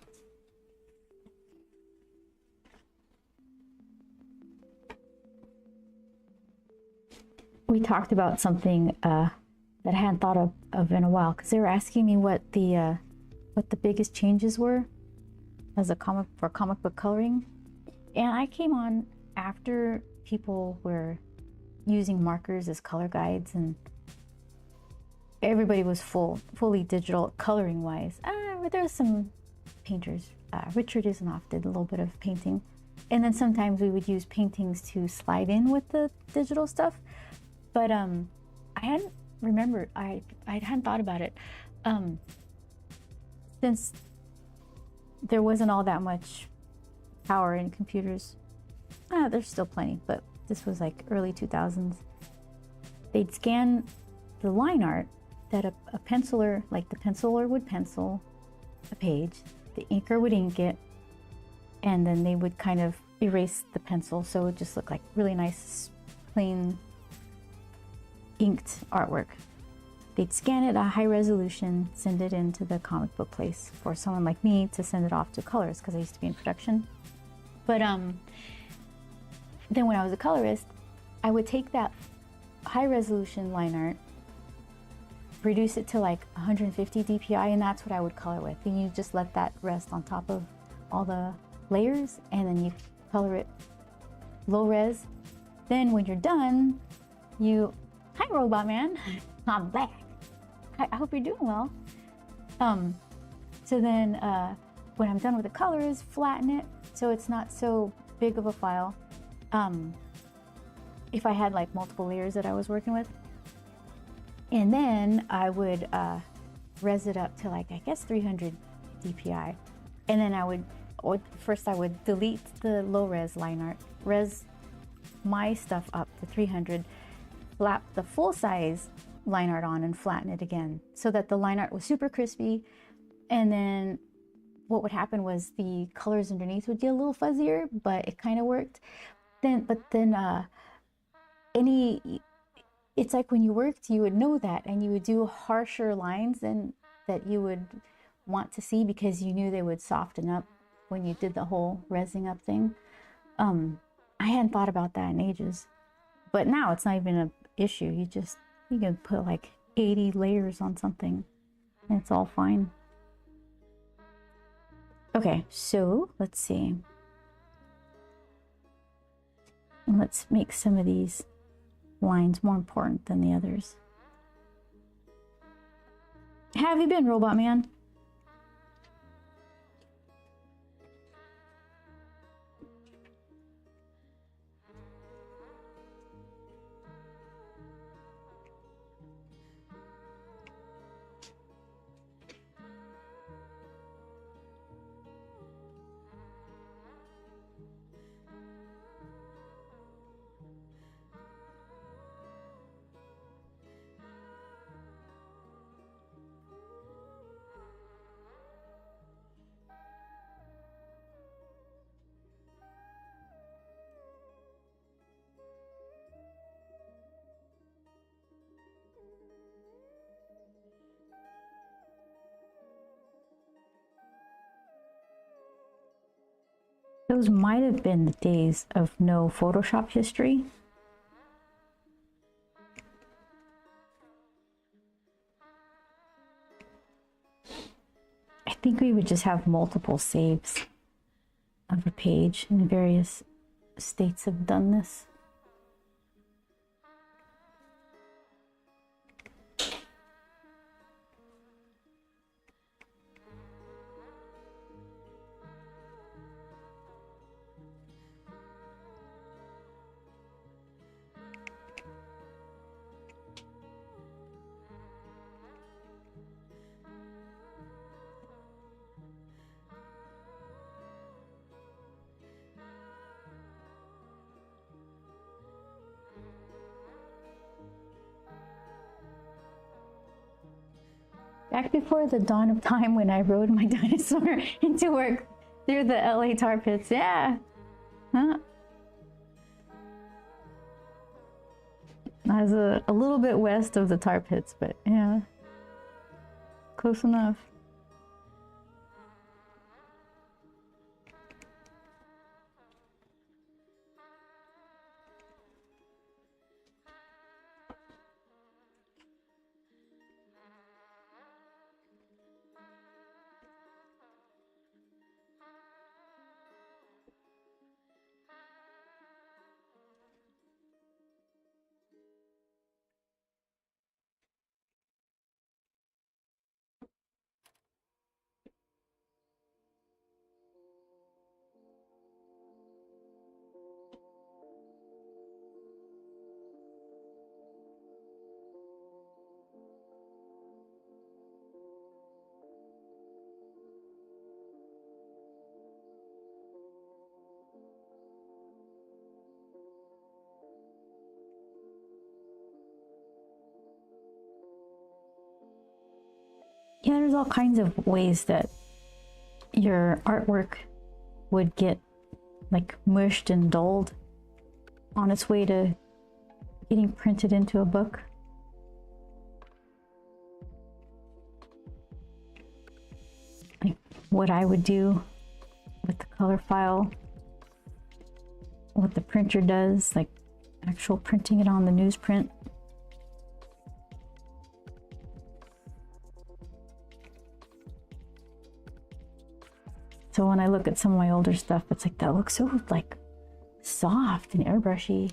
We talked about something that I hadn't thought of in a while, because they were asking me what the biggest changes were as a comic book coloring, and I came on after people were, using markers as color guides, and everybody was fully digital coloring wise. There was some painters. Richard Isinoff did a little bit of painting, and then sometimes we would use paintings to slide in with the digital stuff. But I hadn't remembered. I hadn't thought about it since there wasn't all that much power in computers. There's still plenty, but this was like early 2000s. They'd scan the line art that a penciler, like the penciler would pencil a page, the inker would ink it, and then they would kind of erase the pencil so it would just look like really nice, plain inked artwork. They'd scan it at high resolution, send it into the comic book place for someone like me to send it off to colors, because I used to be in production. But then when I was a colorist, I would take that high resolution line art, reduce it to like 150 DPI, and that's what I would color with. And you just let that rest on top of all the layers, and then you color it low res. Then when you're done, hi Robot Man, I'm back. I hope you're doing well. So then when I'm done with the colors, flatten it so it's not so big of a file. If I had like multiple layers that I was working with. And then I would res it up to like, I guess 300 DPI. And then I would delete the low res line art, res my stuff up to 300, slap the full size line art on and flatten it again so that the line art was super crispy. And then what would happen was the colors underneath would get a little fuzzier, but it kind of worked. It's like when you worked, you would know that, and you would do harsher lines than that you would want to see, because you knew they would soften up when you did the whole resing up thing. I hadn't thought about that in ages, but now it's not even an issue. You can put like 80 layers on something and it's all fine. Okay, so let's see. Let's make some of these lines more important than the others. How have you been, Robot Man? Those might have been the days of no Photoshop history. I think we would just have multiple saves of a page in various states of doneness. Back before the dawn of time, when I rode my dinosaur into work through the LA tar pits. Yeah. Huh? I was a little bit west of the tar pits, but yeah. Close enough. Yeah, there's all kinds of ways that your artwork would get like mushed and dulled on its way to getting printed into a book. Like what I would do with the color file, what the printer does, like actual printing it on the newsprint. So when I look at some of my older stuff, it's like, that looks so like soft and airbrushy.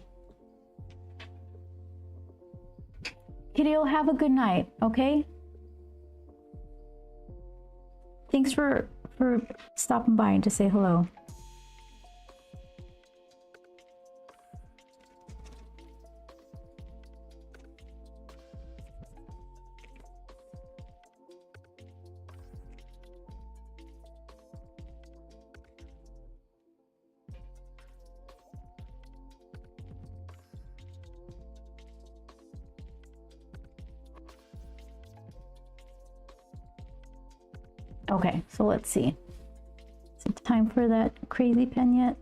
Kitty, have a good night, okay? Thanks for stopping by and to say hello. Okay, so let's see. Is it time for that crazy pen yet?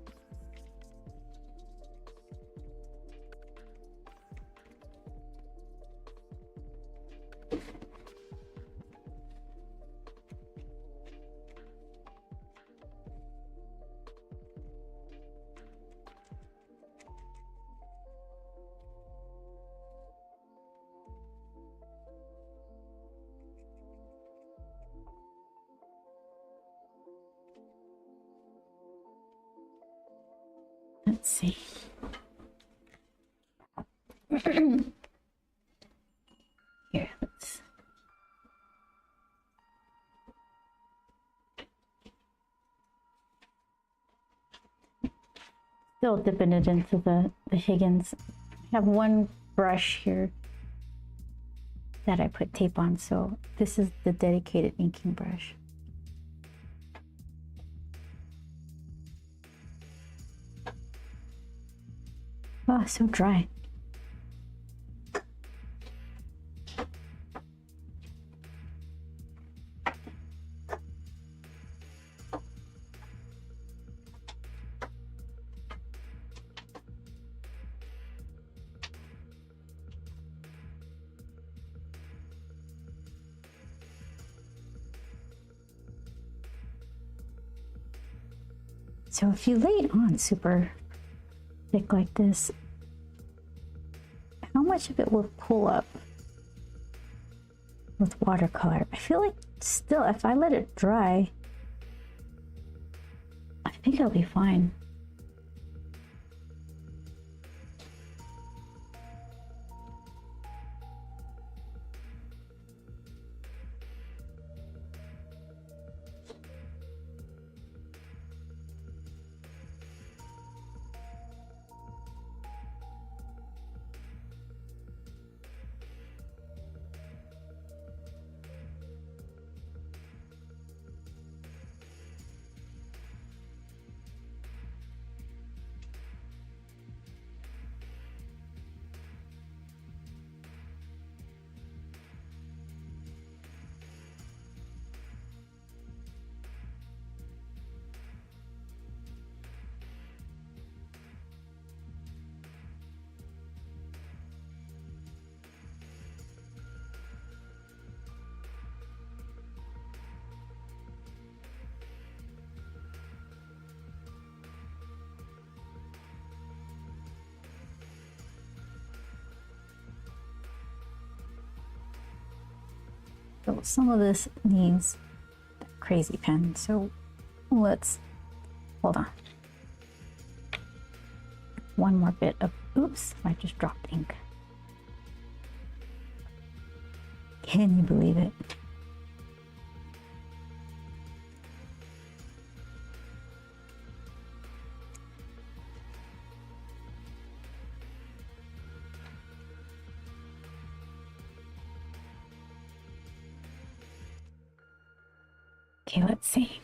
Let's see. Here, let's. Still dipping it into the Higgins. I have one brush here that I put tape on, so this is the dedicated inking brush. Oh, so dry. So if you lay it on super thick like this, how much of it will pull up with watercolor? I feel like still, if I let it dry, I think I'll be fine. So some of this needs a crazy pen, so let's, hold on. One more bit of, oops, I just dropped ink. Can you believe it? Okay, let's see.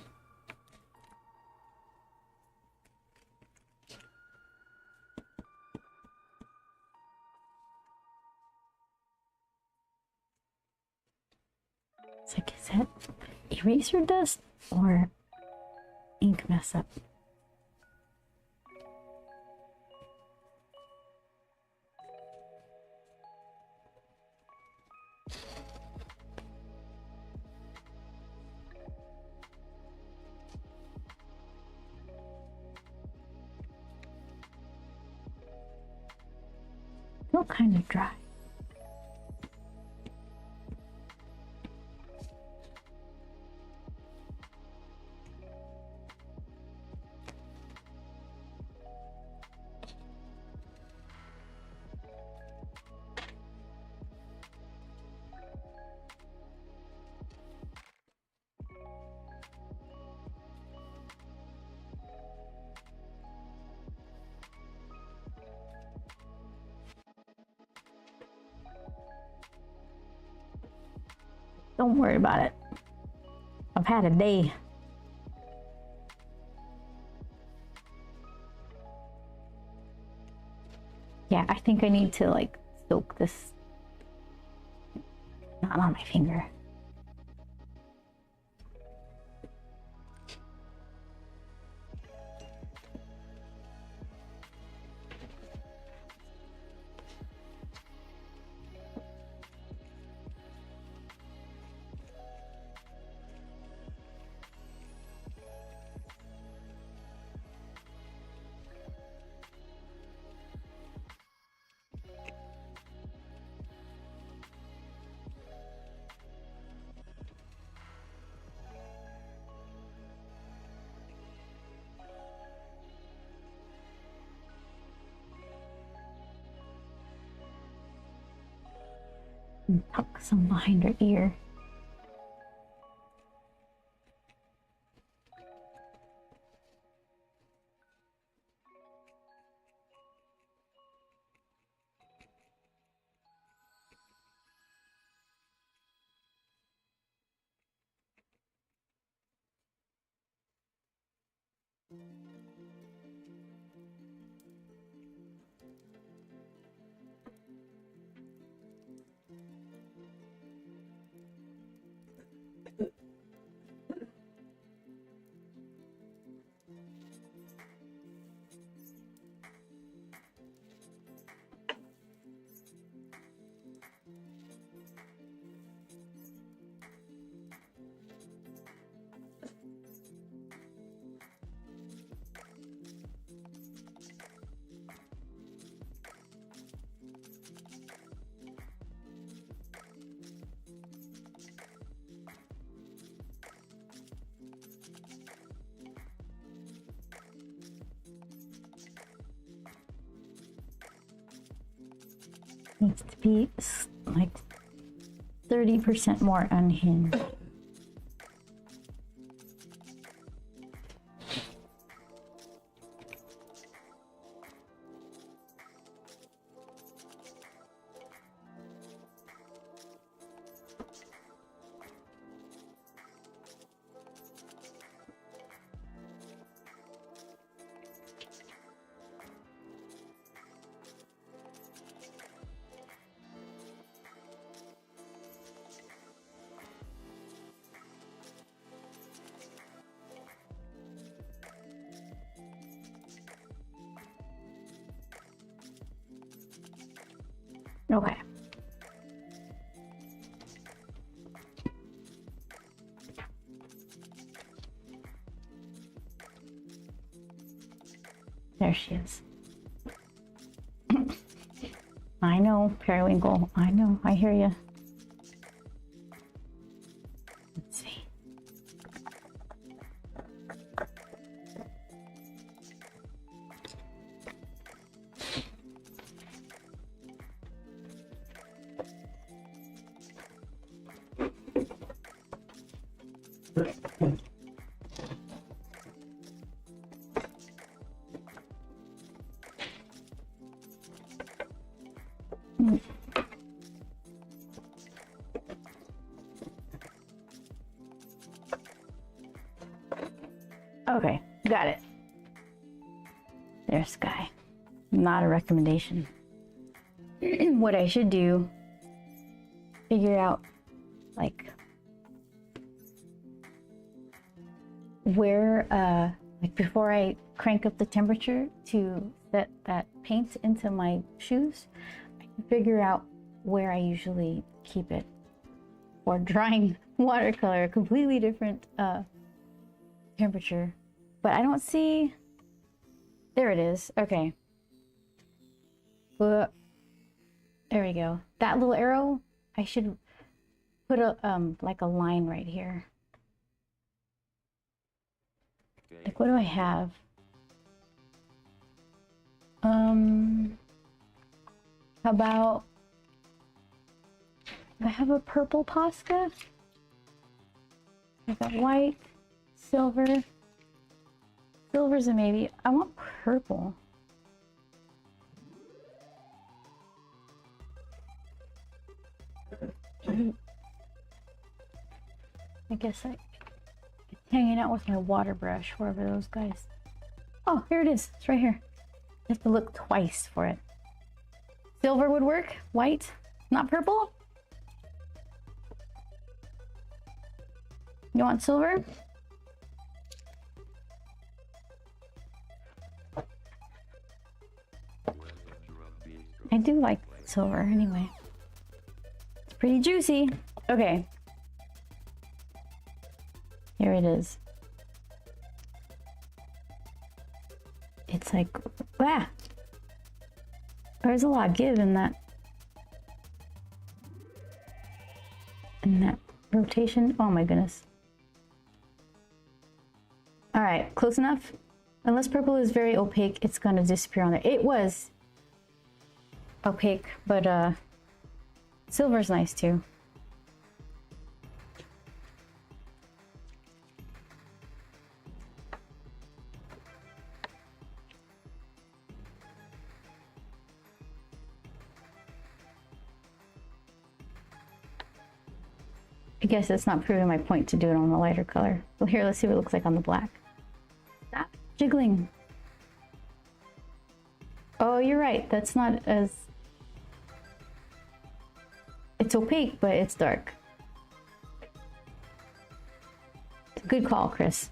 It's like, is that eraser dust or ink mess up? Feel kind of dry. Don't worry about it. I've had a day. Yeah, I think I need to like soak this. Not on my finger. Tuck some behind her ear. Needs to be like 30% more unhinged. Okay. There she is. I know, Periwinkle. I know, I hear you. Let's see. Okay, got it. There's Sky. Not a recommendation. What I should do, figure out like where, like before I crank up the temperature to set that paint into my shoes, I can figure out where I usually keep it for drying watercolor, a completely different temperature. But I don't see, there it is, okay. There we go. That little arrow, I should put a like a line right here. Like, what do I have? How about, I have a purple Posca. I got white, silver. Silver's a maybe. I want purple. I guess I'm hanging out with my water brush, wherever those guys. Oh, here it is. It's right here. You have to look twice for it. Silver would work. White, not purple. You want silver? I do like silver anyway. It's pretty juicy. Okay. Here it is. It's like, ah! There's a lot of give in that. In that rotation. Oh my goodness. Alright, close enough? Unless purple is very opaque, it's gonna disappear on there. It was opaque, but silver's nice too. I guess it's not proving my point to do it on the lighter color. Well, here, let's see what it looks like on the black. Stop jiggling. Oh, you're right. That's not as... It's opaque, but it's dark. It's a good call, Chris.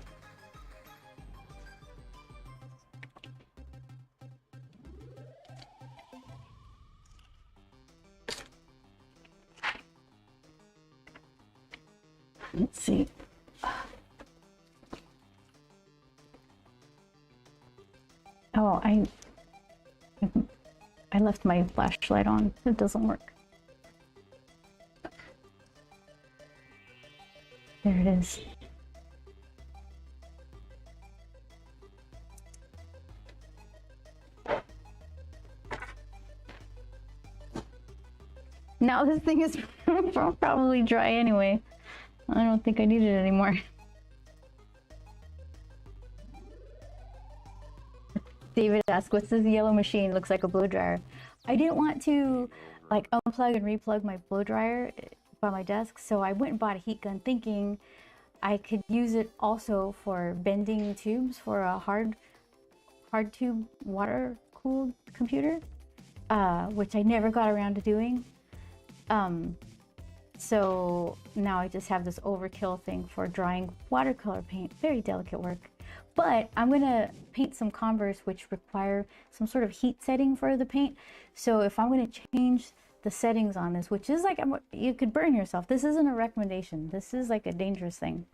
Let's see. Oh, I left my flashlight on. It doesn't work. There it is. Now this thing is probably dry anyway. I don't think I need it anymore. David asked, what's this yellow machine? Looks like a blow dryer. I didn't want to like unplug and replug my blow dryer by my desk, so I went and bought a heat gun thinking I could use it also for bending tubes for a hard tube water cooled computer, which I never got around to doing. So now I just have this overkill thing for drying watercolor paint. Very delicate work. But I'm gonna paint some Converse which require some sort of heat setting for the paint. So if I'm gonna change the settings on this, which is like, you could burn yourself. This isn't a recommendation. This is like a dangerous thing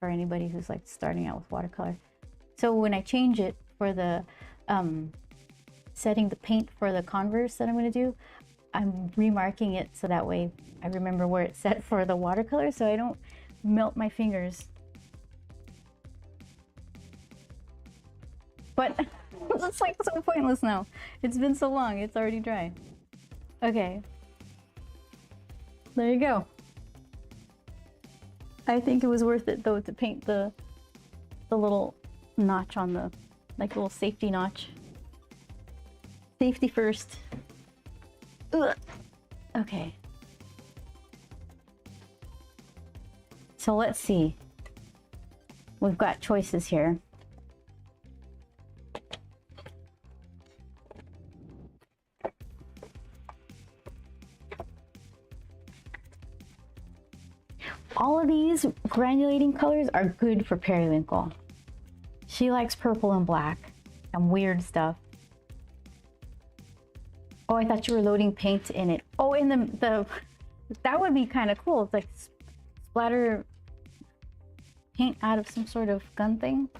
for anybody who's like starting out with watercolor. So when I change it for the setting the paint for the Converse that I'm gonna do, I'm remarking it so that way I remember where it's set for the watercolor so I don't melt my fingers. But it's like so pointless now. It's been so long, it's already dry. Okay. There you go. I think it was worth it though to paint the little notch on the, like little safety notch. Safety first. Ugh. Okay. So let's see. We've got choices here. All of these granulating colors are good for periwinkle. She likes purple and black and weird stuff. Oh, I thought you were loading paint in it. Oh, in the that would be kind of cool. It's like splatter paint out of some sort of gun thing.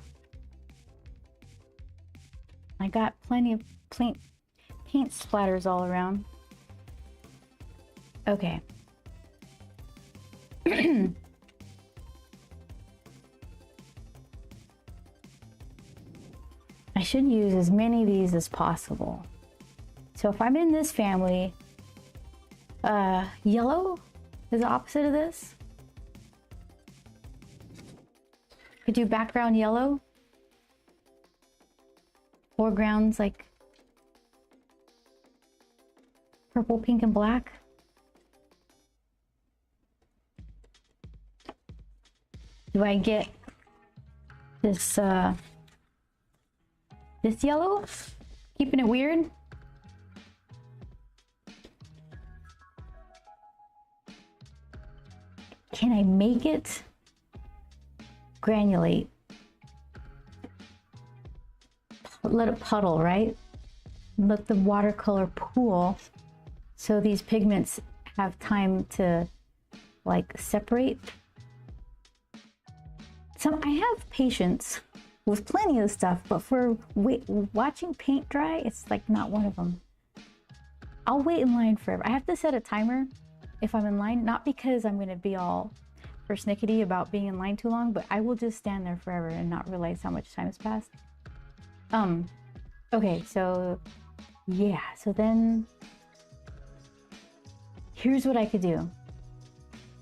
I got plenty of paint splatters all around. Okay. I should use as many of these as possible. So if I'm in this family, yellow is the opposite of this. Could do background yellow. Foregrounds like purple, pink, and black. Do I get this this yellow? Keeping it weird. Can I make it granulate? Let it puddle, right? Let the watercolor pool so these pigments have time to like separate. So I have patience with plenty of stuff, but for watching paint dry, it's like not one of them. I'll wait in line forever. I have to set a timer if I'm in line, not because I'm gonna be all persnickety about being in line too long, but I will just stand there forever and not realize how much time has passed. Okay, so yeah, so then here's what I could do.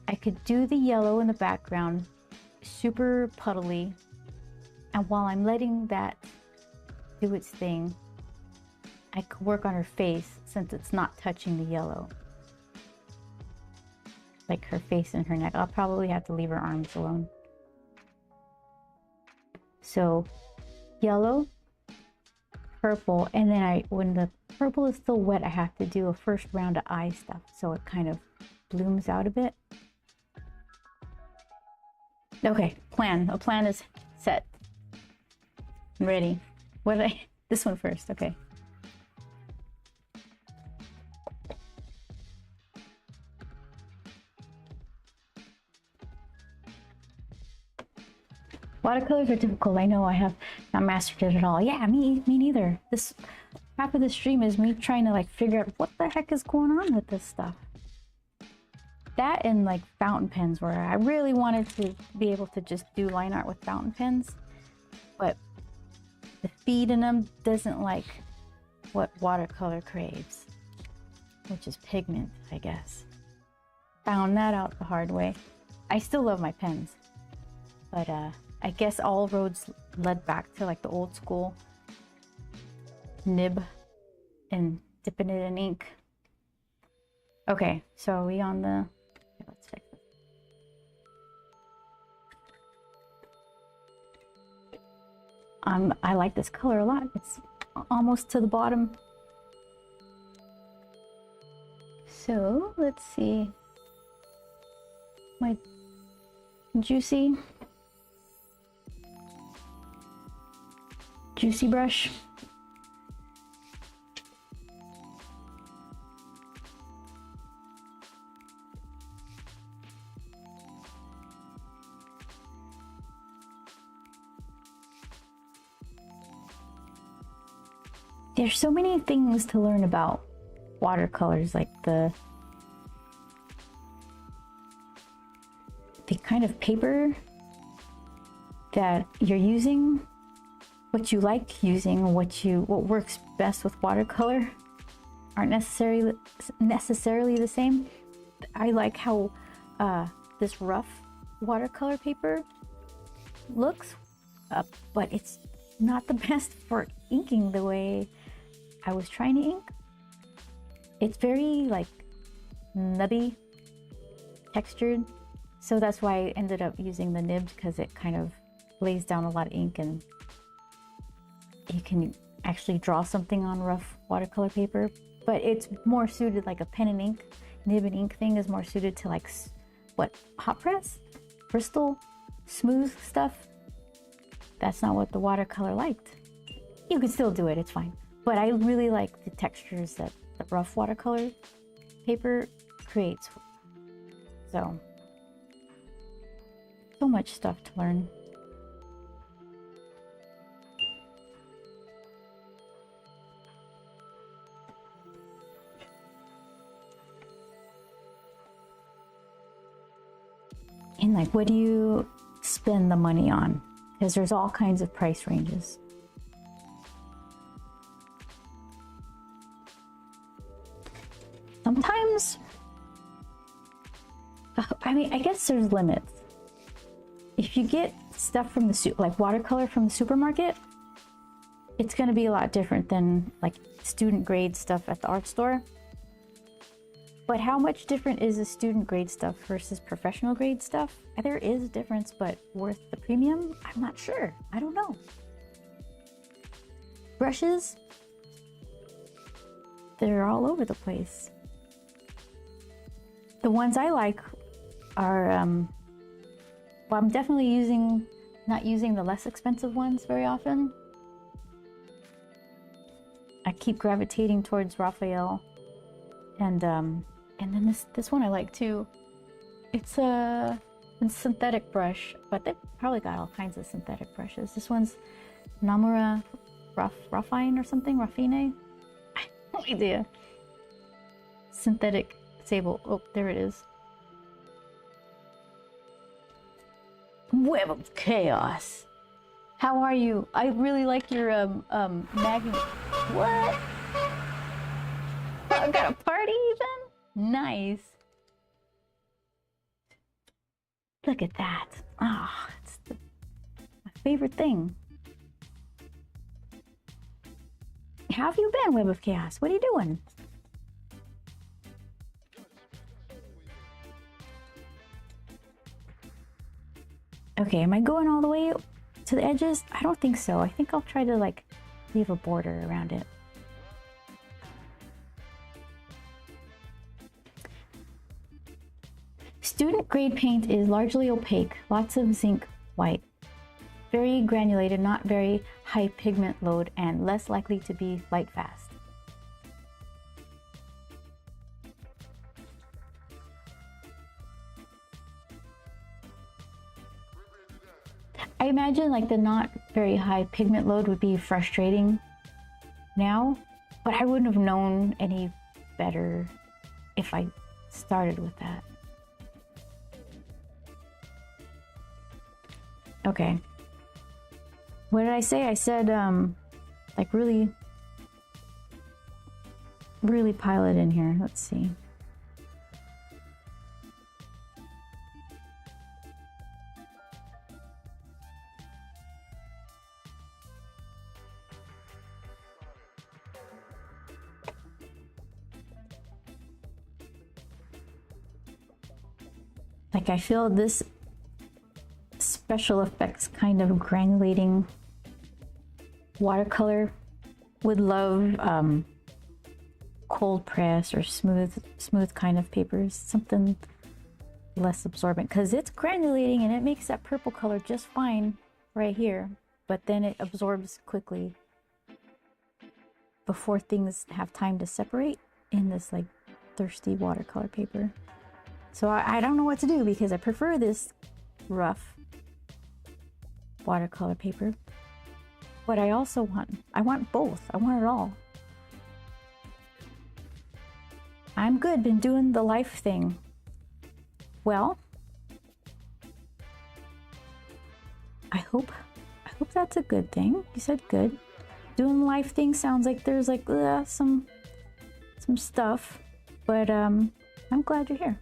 I could do the yellow in the background, super puddly, and while I'm letting that do its thing, I could work on her face since it's not touching the yellow. Like her face and her neck. I'll probably have to leave her arms alone. So yellow, purple, and then when the purple is still wet, I have to do a first round of eye stuff so it kind of blooms out a bit. Okay, a plan is set. I'm ready. This one first, okay. Watercolors are difficult. I know I have not mastered it at all. Yeah, me neither. This half of the stream is me trying to like figure out what the heck is going on with this stuff. That and like fountain pens, where I really wanted to be able to just do line art with fountain pens, but the feed in them doesn't like what watercolor craves, which is pigment, I guess. Found that out the hard way. I still love my pens, but I guess all roads led back to like the old school nib and dipping it in ink. Okay, so are we on the... Okay, let's fix this. I like this color a lot. It's almost to the bottom. So let's see. My juicy brush. There's so many things to learn about watercolors, like the kind of paper that you're using, what you like using, what works best with watercolor aren't necessarily the same. I like how this rough watercolor paper looks, but it's not the best for inking the way I was trying to ink. It's very like nubby textured, so that's why I ended up using the nibs, because it kind of lays down a lot of ink and you can actually draw something on rough watercolor paper. But it's more suited, like a pen and ink, nib and ink thing is more suited to like what, hot press, Bristol, smooth stuff. that's not what the watercolor liked. You could still do it, it's fine. But I really like the textures that the rough watercolor paper creates. So much stuff to learn. And like, what do you spend the money on? Because there's all kinds of price ranges. Sometimes, I mean, I guess there's limits. If you get stuff from the like watercolor from the supermarket, it's going to be a lot different than like student grade stuff at the art store. But how much different is the student grade stuff versus professional grade stuff? There is a difference, but worth the premium? I'm not sure. I don't know. Brushes, they're all over the place. The ones I like are, well, I'm definitely not using the less expensive ones very often. I keep gravitating towards Raphael, and then this one I like too. It's a synthetic brush, but they've probably got all kinds of synthetic brushes. This one's Namura Raffine or something, Raffine? I have no idea. Synthetic sable. Oh, there it is. Web of Chaos. How are you? I really like your magnet. What? I got a party even? Nice. Look at that. Ah, oh, it's my favorite thing. How have you been, Web of Chaos? What are you doing? Okay, am I going all the way to the edges? I don't think so. I think I'll try to like leave a border around it. Student grade paint is largely opaque, lots of zinc white, very granulated, not very high pigment load, and less likely to be light fast. I imagine like the not very high pigment load would be frustrating now, but I wouldn't have known any better if I started with that. Okay. What did I say? I said, like really pile it in here. Let's see. Like I feel this special effects kind of granulating watercolor would love cold press or smooth kind of papers, something less absorbent, because it's granulating and it makes that purple color just fine right here, but then it absorbs quickly before things have time to separate in this like thirsty watercolor paper. So I don't know what to do because I prefer this rough watercolor paper, but I also want both. I want it all. I'm good, been doing the life thing. Well, I hope that's a good thing. You said good. Doing the life thing sounds like there's like some stuff, but I'm glad you're here.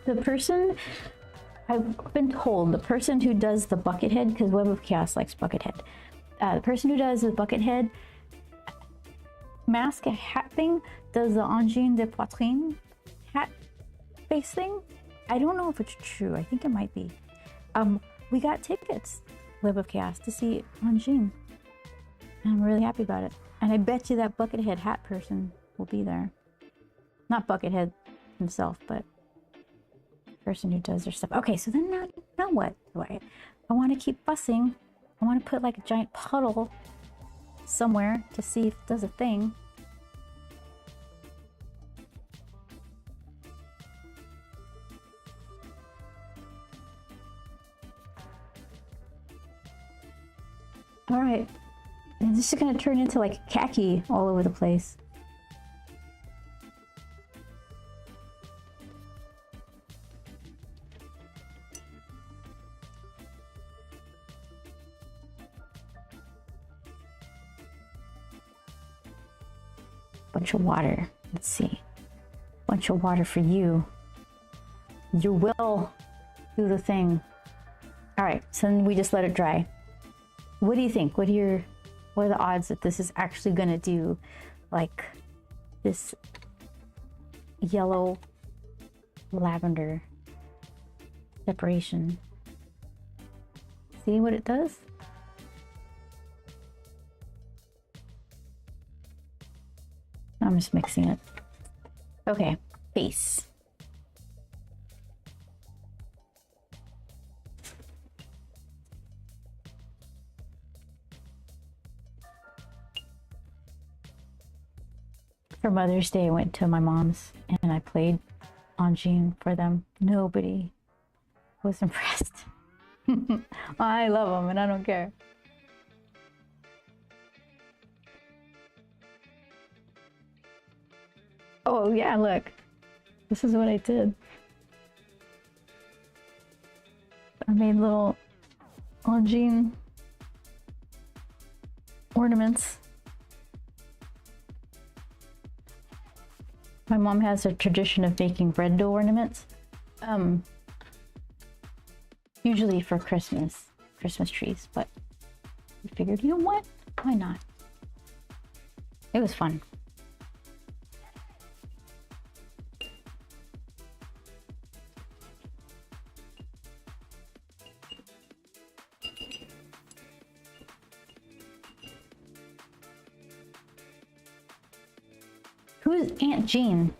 The person, I've been told, the person who does the bucket head, because Web of Chaos likes bucket head, the person who does the bucket head mask hat thing does the angine de poitrine hat face thing. I don't know if it's true. I think it might be. We got tickets. Web of Chaos to see Anjin. And I'm really happy about it. And I bet you that Buckethead hat person will be there. Not Buckethead himself, but the person who does their stuff. Okay, so then now what do I want to keep fussing. I want to put like a giant puddle somewhere to see if it does a thing. All right, and this is gonna turn into like khaki all over the place. Bunch of water. Let's see. Bunch of water for you. You will do the thing. All right, so then we just let it dry. What do you think? What are the odds that this is actually gonna do like this yellow lavender separation? See what it does? I'm just mixing it. Okay, face. For Mother's Day, I went to my mom's and I played Anjin for them. Nobody was impressed. I love them and I don't care. Oh yeah, look. This is what I did. I made little Anjin ornaments. My mom has a tradition of making brendo ornaments. Usually for Christmas trees, but we figured, you know what? Why not? It was fun. Who's Aunt Jean?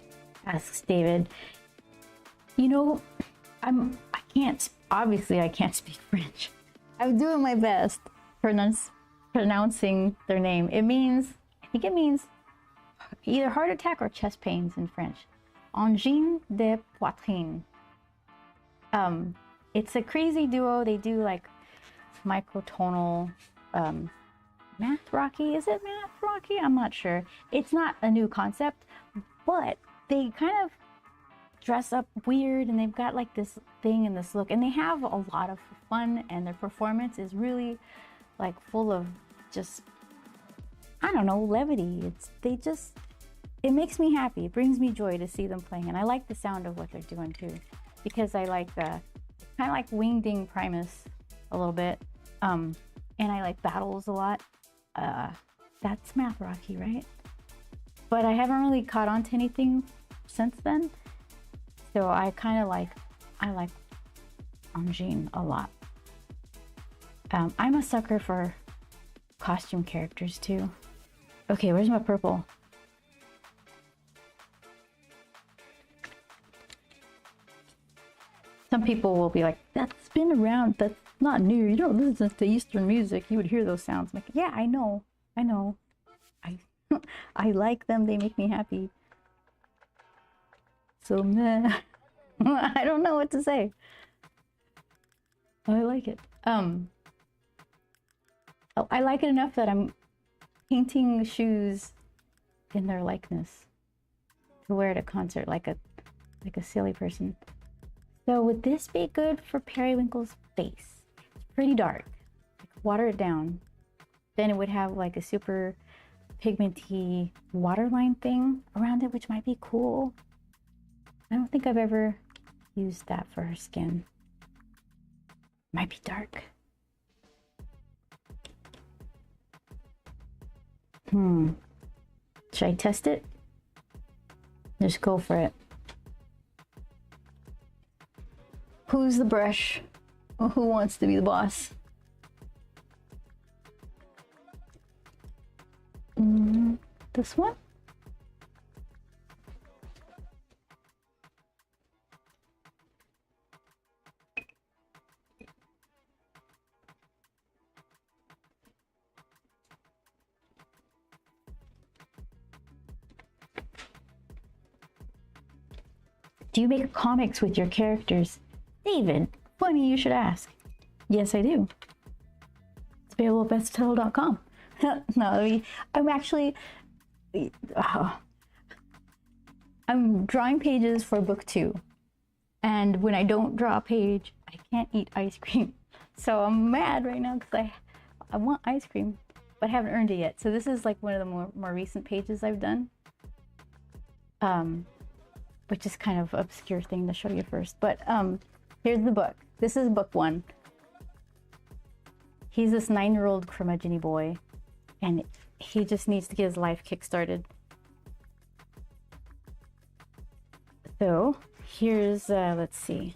Asks David. You know, obviously I can't speak French. I'm doing my best pronouncing their name. I think it means either heart attack or chest pains in French. Angine de poitrine. It's a crazy duo. They do like microtonal, math rocky. Is it math rocky? I'm not sure. It's not a new concept, but they kind of dress up weird and they've got like this thing and this look, and they have a lot of fun, and their performance is really like full of just, I don't know, levity. It makes me happy. It brings me joy to see them playing, and I like the sound of what they're doing too, because I like kind of like Wingding Primus a little bit, and I like Battles a lot. That's math rocky, right? But I haven't really caught on to anything since then, so I like Anjin a lot. I'm a sucker for costume characters too. Okay, where's my purple? Some people will be like, that's been around, that's not new, you don't listen to Eastern music, you would hear those sounds. I'm like, yeah, I know. I like them, they make me happy. So meh. I don't know what to say. I like it. I like it enough that I'm painting shoes in their likeness to wear at a concert like a silly person. So would this be good for Periwinkle's face? It's pretty dark. Water it down. Then it would have like a super pigmenty waterline thing around it, which might be cool. I don't think I've ever used that for her skin. Might be dark. Should I test it? Just go for it. Who's the brush? Who wants to be the boss? This one? Do you make comics with your characters? David, funny you should ask. Yes, I do. It's available at besttitle.com. No, I'm actually... I'm drawing pages for book 2. And when I don't draw a page, I can't eat ice cream. So I'm mad right now because I want ice cream, but I haven't earned it yet. So this is like one of the more recent pages I've done. Which is kind of obscure thing to show you first. But here's the book. This is book 1. He's this 9-year-old curmudgeon boy, and he just needs to get his life kick-started. So here's, let's see.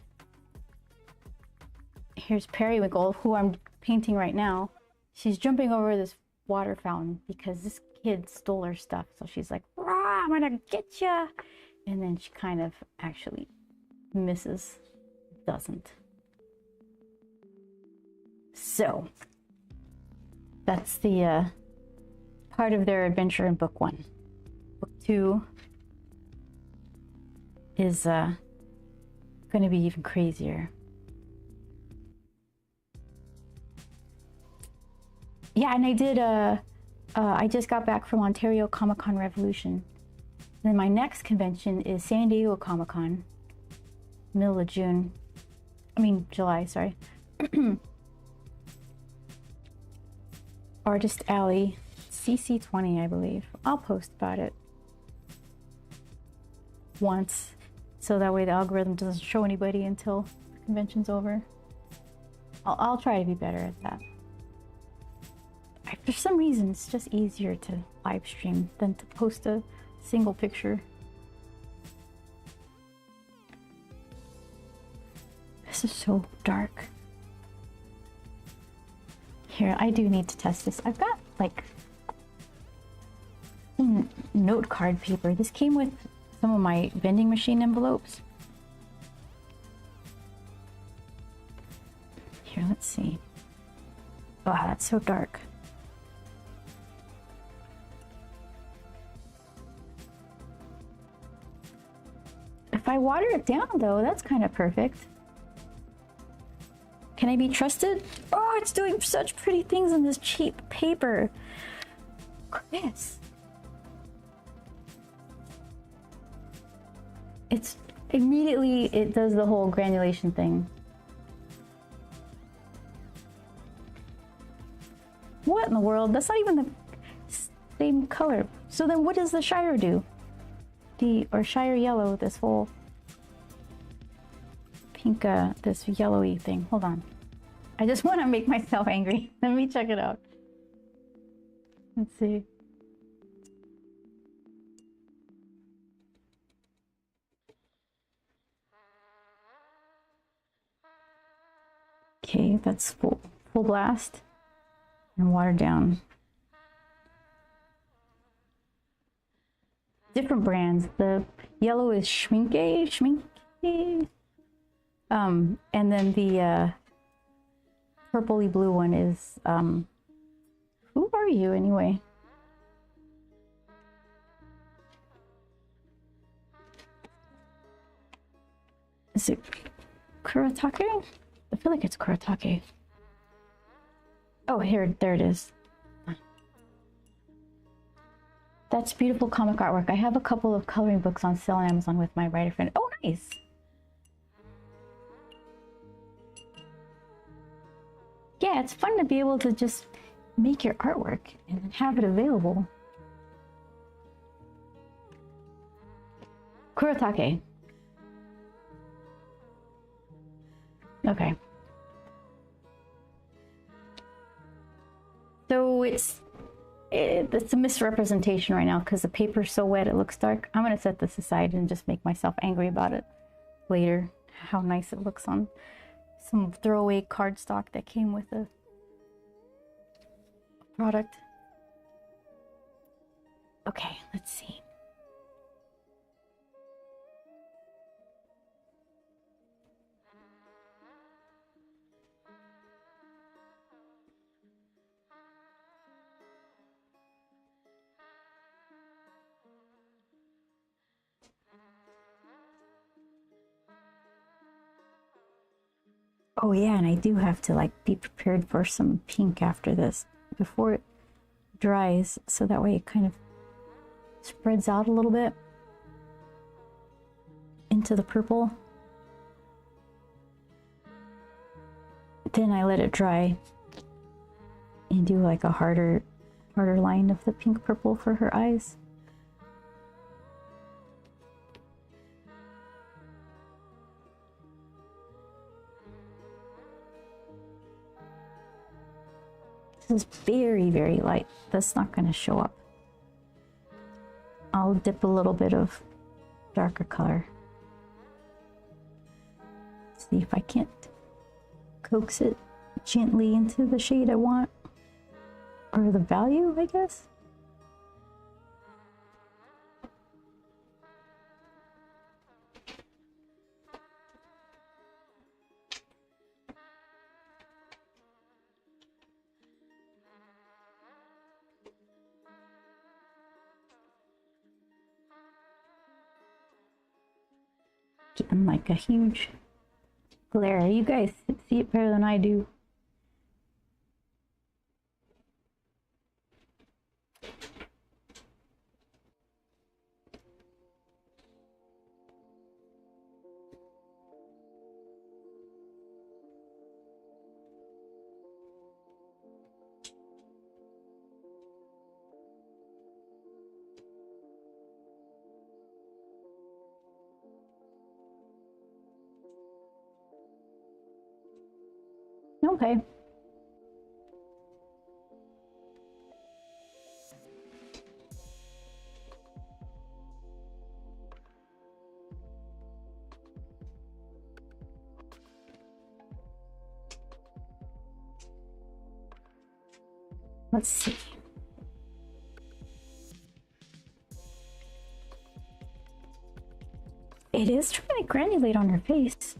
Here's Periwinkle, who I'm painting right now. She's jumping over this water fountain because this kid stole her stuff. So she's like, "Rah, I'm gonna get ya!" And then she kind of actually misses, doesn't. So that's the part of their adventure in book 1. Book 2 is going to be even crazier. Yeah, and I did I just got back from Ontario Comic-Con Revolution. Then my next convention is San Diego Comic-Con, middle of June. I mean, July, sorry. Artist Alley, CC20, I believe. I'll post about it once, so that way the algorithm doesn't show anybody until the convention's over. I'll try to be better at that. For some reason, it's just easier to live stream than to post a single picture. This is so dark. Here, I do need to test this. I've got like note card paper. This came with some of my vending machine envelopes. Here, let's see. Wow, that's so dark. If I water it down though, that's kind of perfect. Can I be trusted? Oh, it's doing such pretty things on this cheap paper. Chris. It's immediately, it does the whole granulation thing. What in the world? That's not even the same color. So then what does the Shire do? Or Shire Yellow, this whole pink, this yellowy thing. Hold on. I just want to make myself angry. Let me check it out. Let's see. Okay, that's full blast and watered down. Different brands. The yellow is Schminke. And then the purpley blue one is who are you anyway? Is it Kuretake? I feel like it's Kuretake. Oh, there it is. That's beautiful comic artwork. I have a couple of coloring books on sale on Amazon with my writer friend. Oh, nice. Yeah, it's fun to be able to just make your artwork and then have it available. Kuretake. Okay. So it's a misrepresentation right now because the paper's so wet it looks dark. I'm gonna set this aside and just make myself angry about it later. How nice it looks on some throwaway cardstock that came with a product. Okay, let's see. Oh yeah, and I do have to like be prepared for some pink after this before it dries, so that way it kind of spreads out a little bit into the purple. Then I let it dry and do like a harder line of the pink purple for her eyes. This is very, very light. That's not going to show up. I'll dip a little bit of darker color. See if I can't coax it gently into the shade I want. Or the value, I guess. Getting like a huge glare. You guys see it better than I do. Okay. Let's see. It is trying to granulate on her face.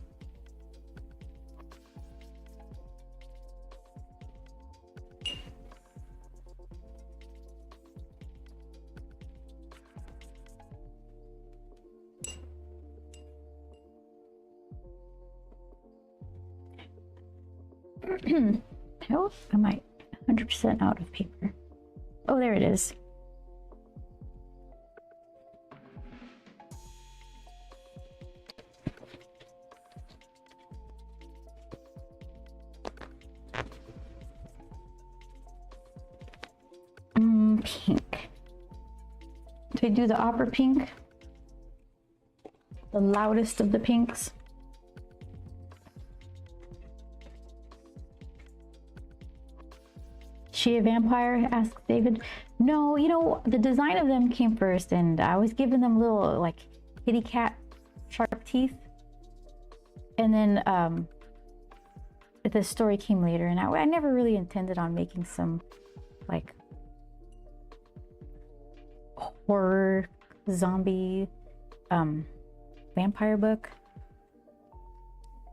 Oh, am I 100% out of paper? Oh, there it is. Pink. Do I do the opera pink? The loudest of the pinks? She a vampire? Asked David. No, you know, the design of them came first, and I was giving them little, like, kitty cat sharp teeth. And then the story came later, and I never really intended on making some, like, horror zombie vampire book.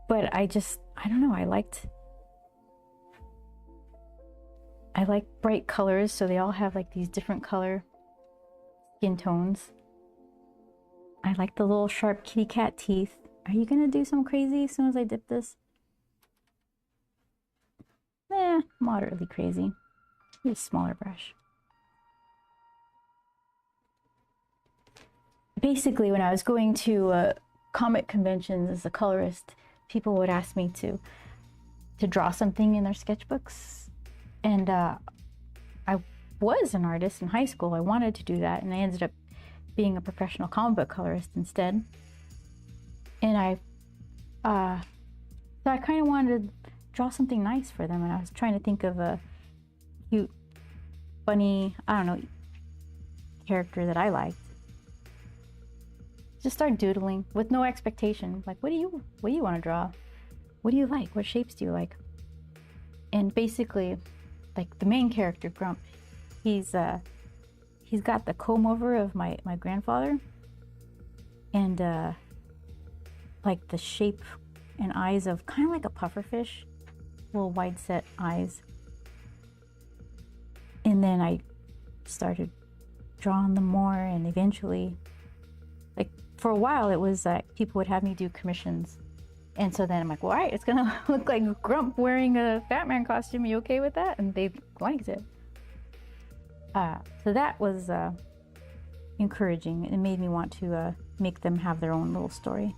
But I don't know, I like bright colors, so they all have like these different color skin tones. I like the little sharp kitty cat teeth. Are you gonna do some crazy as soon as I dip this? Moderately crazy. Use a smaller brush. Basically, when I was going to comic conventions as a colorist, people would ask me to draw something in their sketchbooks. And I was an artist in high school. I wanted to do that, and I ended up being a professional comic book colorist instead. And so I kind of wanted to draw something nice for them, and I was trying to think of a cute, funny, I don't know, character that I liked. Just start doodling with no expectation. Like, what do you want to draw? What do you like? What shapes do you like? And basically, like the main character, Grump, he's he's got the comb over of my grandfather, and like the shape and eyes of kind of like a pufferfish, little wide set eyes. And then I started drawing them more, and eventually, like for a while, it was like people would have me do commissions. And so then I'm like, well, all right, it's gonna look like Grump wearing a Fat Man costume. You okay with that? And they liked it. So that was encouraging. It made me want to make them have their own little story.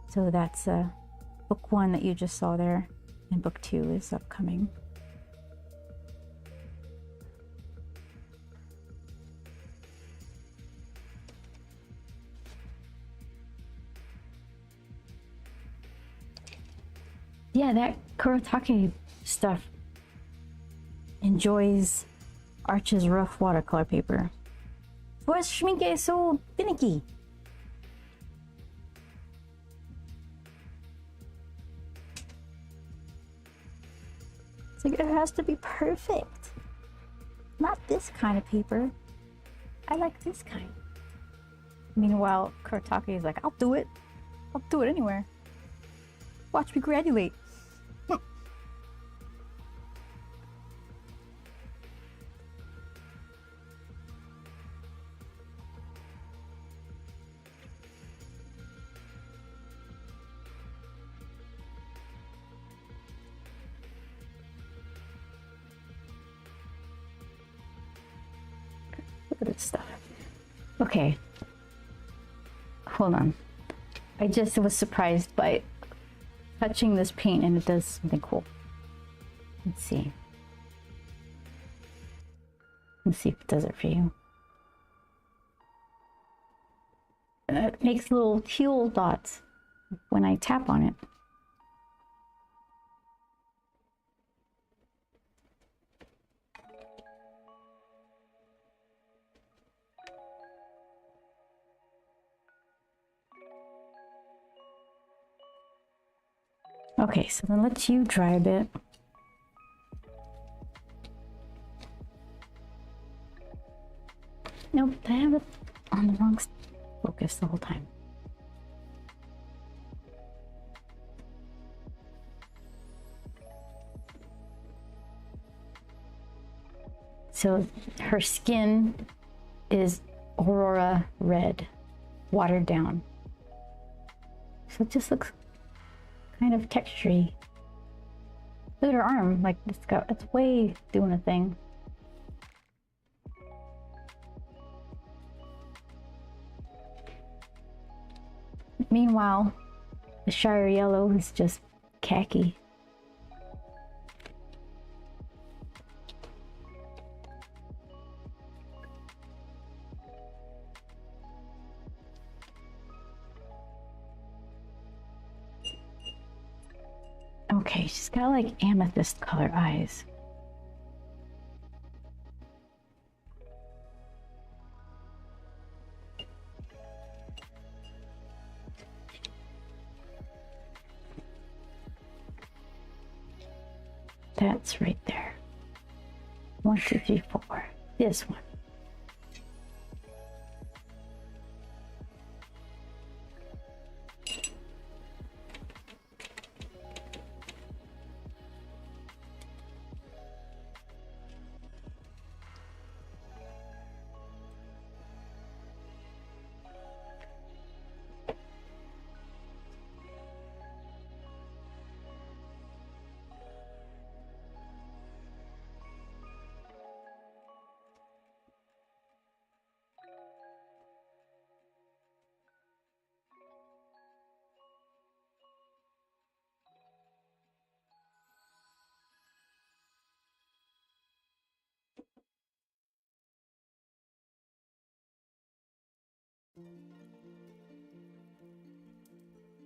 So that's book 1 that you just saw there, and book 2 is upcoming. Yeah, that Kurotake stuff enjoys Arch's rough watercolor paper. Why is Schminke so finicky? It's like it has to be perfect. Not this kind of paper. I like this kind. Meanwhile, Kurotake is like, I'll do it. I'll do it anywhere. Watch me graduate. Look at this stuff. Okay. Hold on. I just was surprised by touching this paint, and it does something cool. Let's see. Let's see if it does it for you. It makes little teal dots when I tap on it. Okay, so then let's you dry a bit. Nope, I have it on the wrong focus the whole time. So her skin is Aurora red, watered down. So it just looks kind of textury. Look at her arm, like it's way doing a thing. Meanwhile, the Shire Yellow is just khaki. Okay, she's got like amethyst color eyes. That's right there. 1, 2, 3, 4. This one.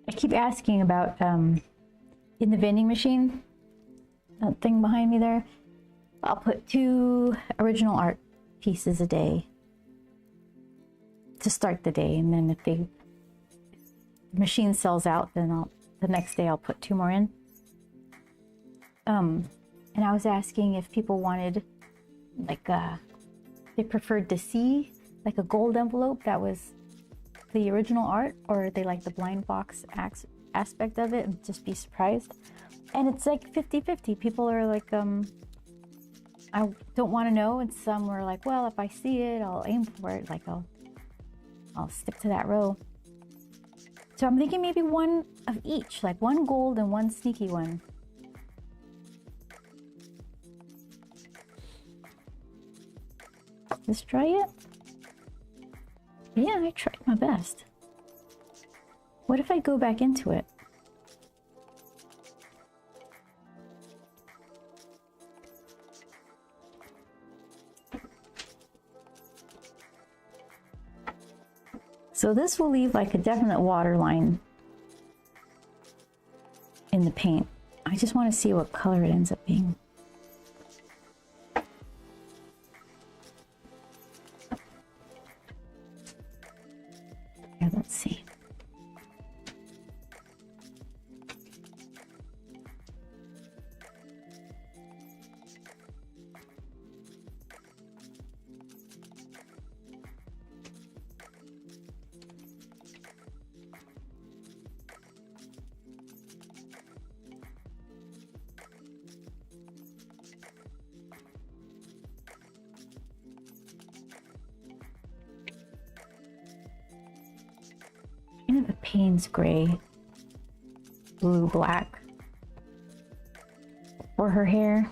I keep asking about in the vending machine, that thing behind me there, I'll put 2 original art pieces a day to start the day, and then if the machine sells out, then the next day I'll put 2 more in. And I was asking if people wanted like they preferred to see like a gold envelope that was the original art, or they like the blind box aspect of it and just be surprised. And it's like 50-50. People are like, I don't want to know, and some were like, well, if I see it, I'll aim for it. Like I'll stick to that row. So I'm thinking maybe one of each, like one gold and one sneaky one. Is this dry yet? Yeah, I tried my best. What if I go back into it? So this will leave like a definite water line in the paint. I just want to see what color it ends up being. Yeah, let's see. Kind of a Payne's gray, blue, black for her hair.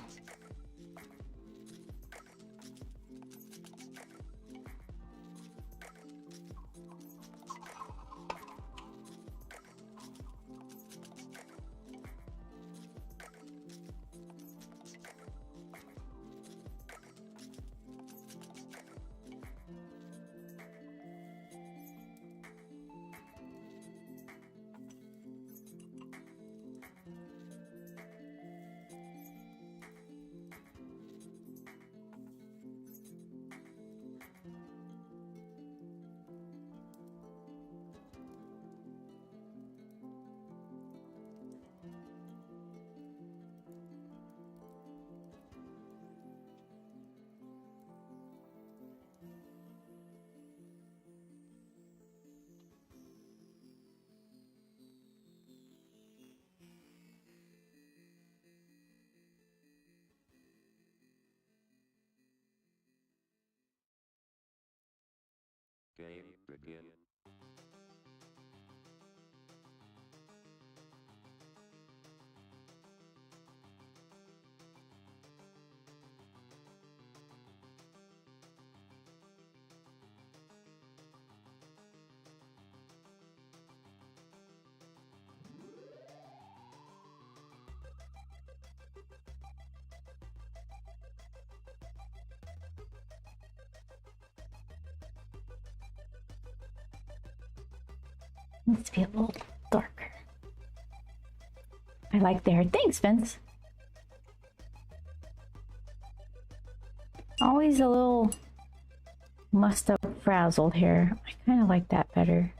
Game begin. Needs to be a little darker. I like the hair. Thanks, Vince. Always a little mussed up, frazzled hair. I kind of like that better.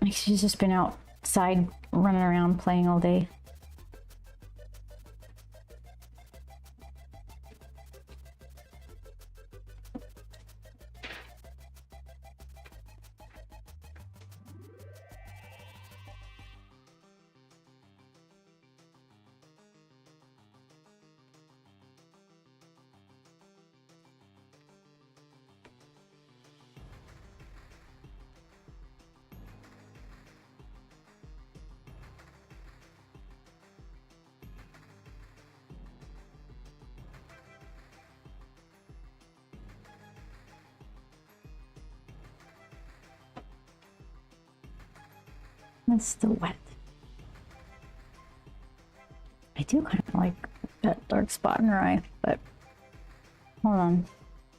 Like she's just been outside running around playing all day. It's still wet. I do kind of like that dark spot in her eye, but hold on.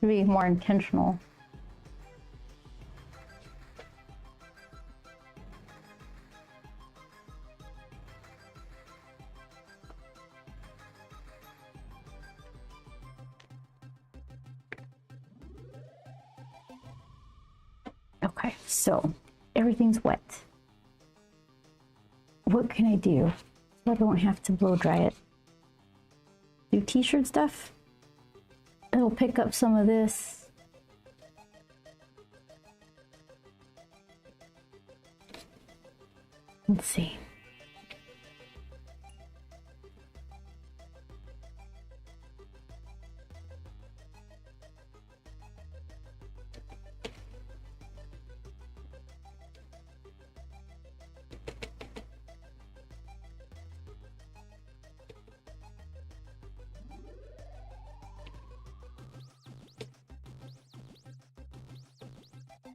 To be more intentional. Okay, so everything's wet. What can I do? I don't have to blow dry it. Do t-shirt stuff. It'll pick up some of this. Let's see.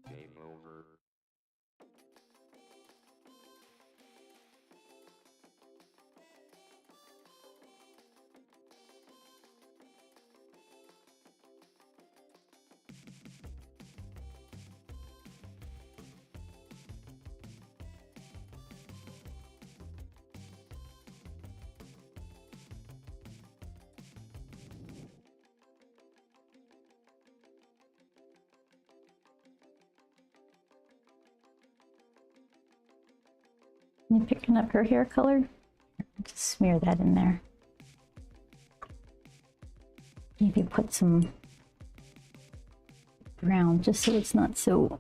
Game over. You picking up her hair color? Just smear that in there. Maybe put some brown just so it's not so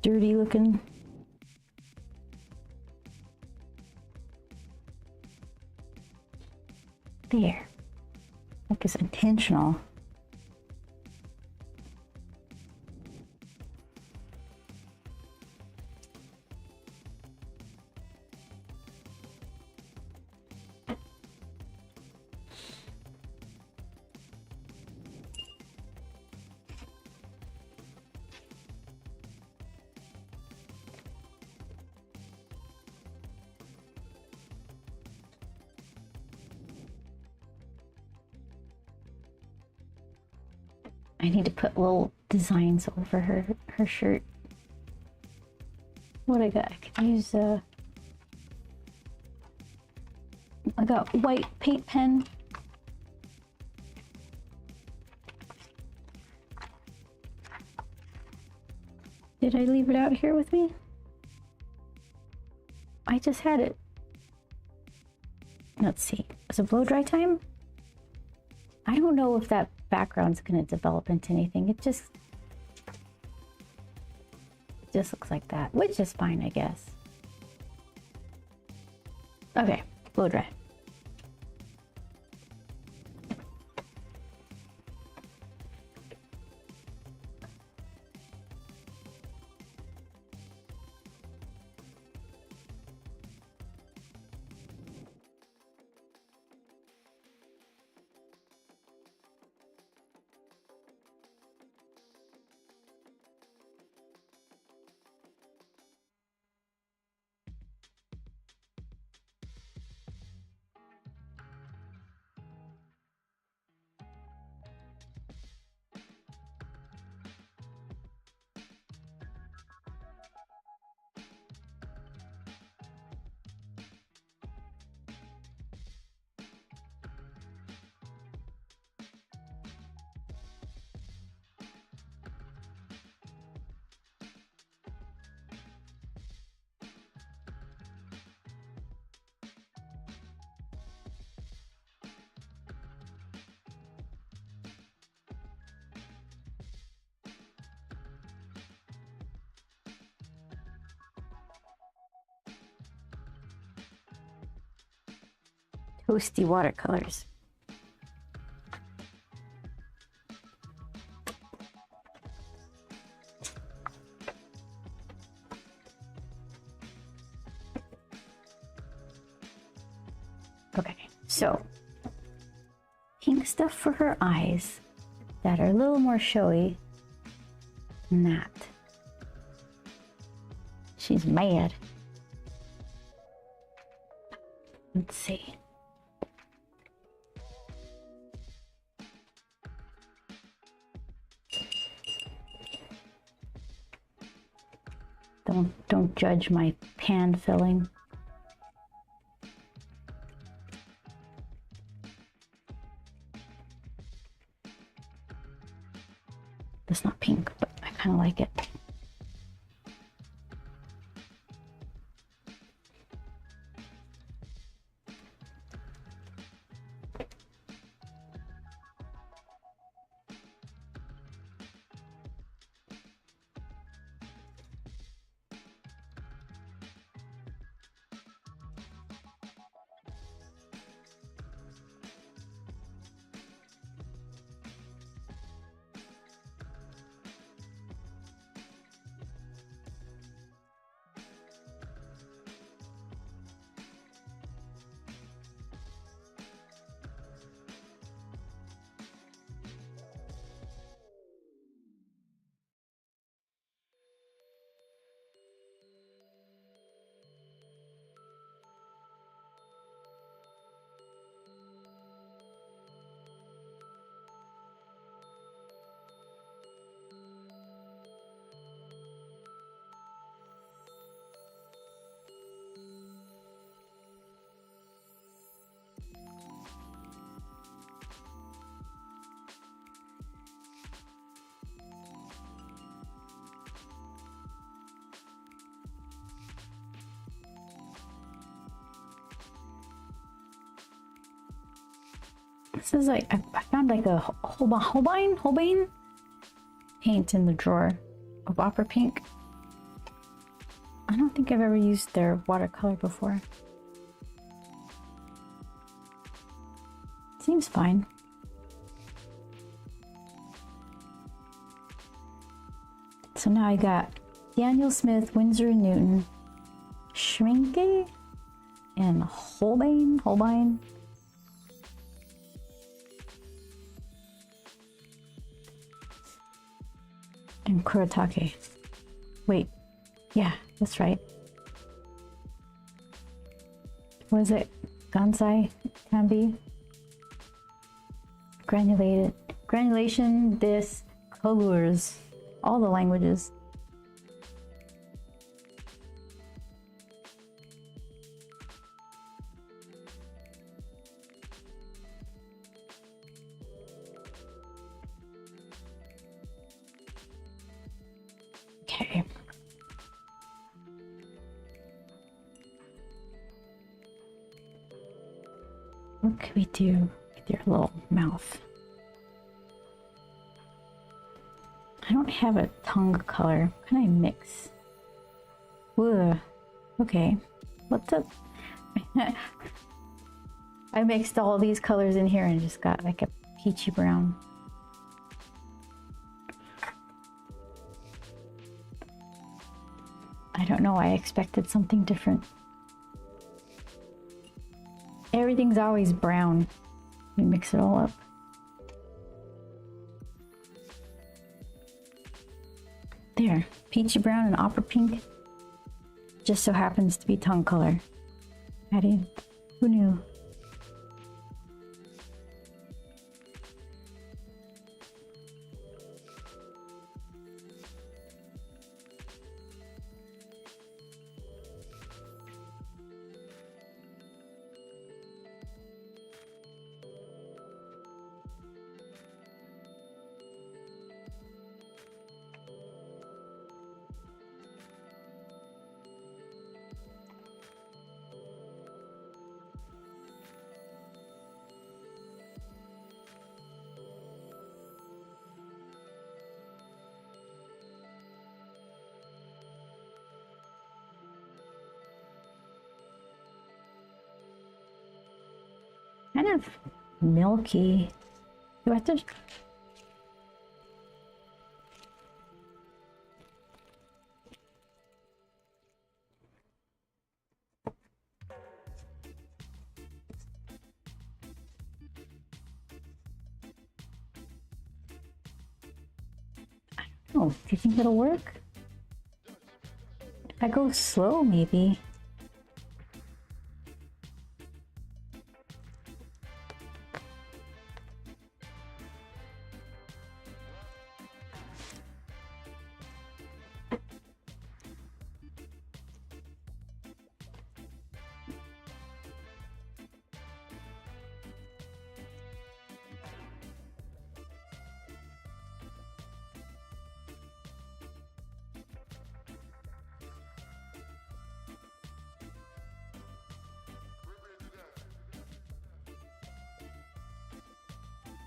dirty looking. There. Like it's intentional. I need to put little designs over her shirt. What I got? I could use I got white paint pen. Did I leave it out here with me? I just had it. Let's see. Is it blow dry time? I don't know if that background's gonna develop into anything. It just looks like that, which is fine, I guess. Okay, blow dry. Toasty watercolors. Okay, so pink stuff for her eyes that are a little more showy than that. She's mad. Let's see. Don't judge my pan filling. It's not pink, but I kind of like it. This is like, I found like a Holbein paint in the drawer of Opera Pink. I don't think I've ever used their watercolor before. Seems fine. So now I got Daniel Smith, Winsor & Newton, Schmincke, and Holbein. And Kurotake. Wait, yeah, that's right. Was it Gansai Kanbi? Granulation, this, colors, all the languages. Okay. What could we do with your little mouth? I don't have a tongue color. Can I mix? Ugh. Okay. What's up? I mixed all these colors in here and just got like a peachy brown. I don't know. I expected something different. Everything's always brown. We mix it all up. There, peachy brown and opera pink. Just so happens to be tongue color. Adding, who knew? Kind of milky. Do I have to? Oh, do you think it'll work? If I go slow, maybe.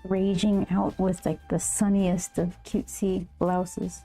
Raging out with like the sunniest of cutesy blouses.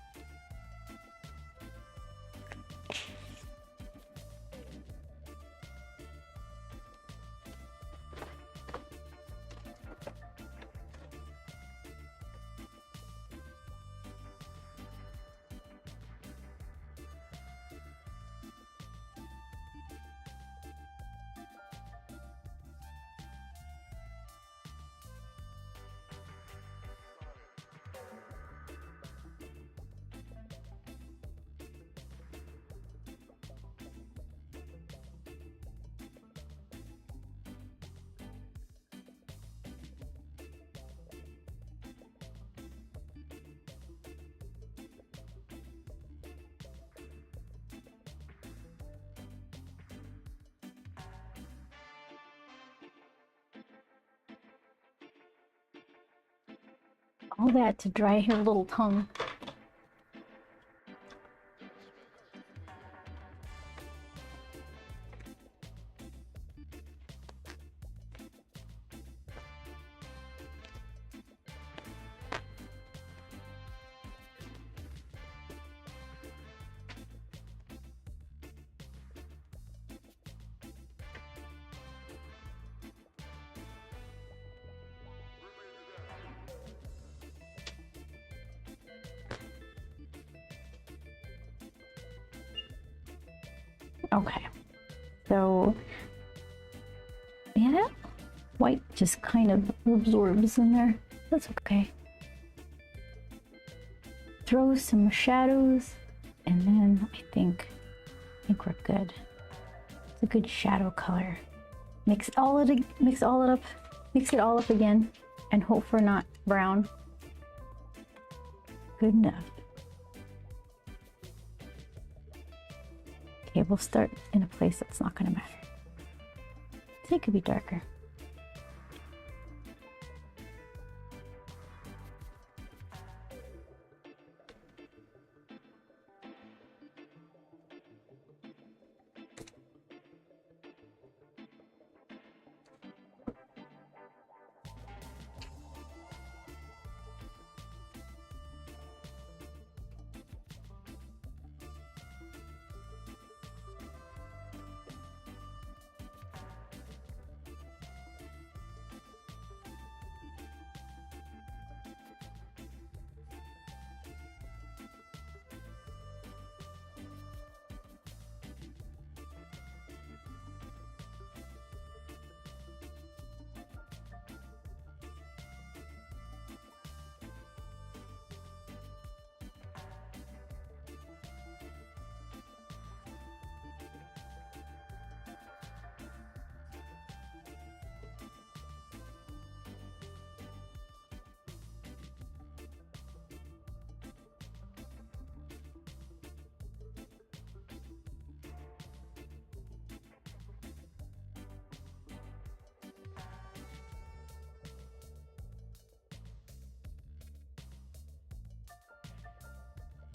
All that to dry her little tongue. Okay. So, yeah, white just kind of absorbs in there. That's okay. Throw some shadows, and then I think we're good. It's a good shadow color. Mix it all up, mix it all up again, and hope for not brown. Good enough. Okay, we'll start in a place that's not gonna matter. I think it could be darker.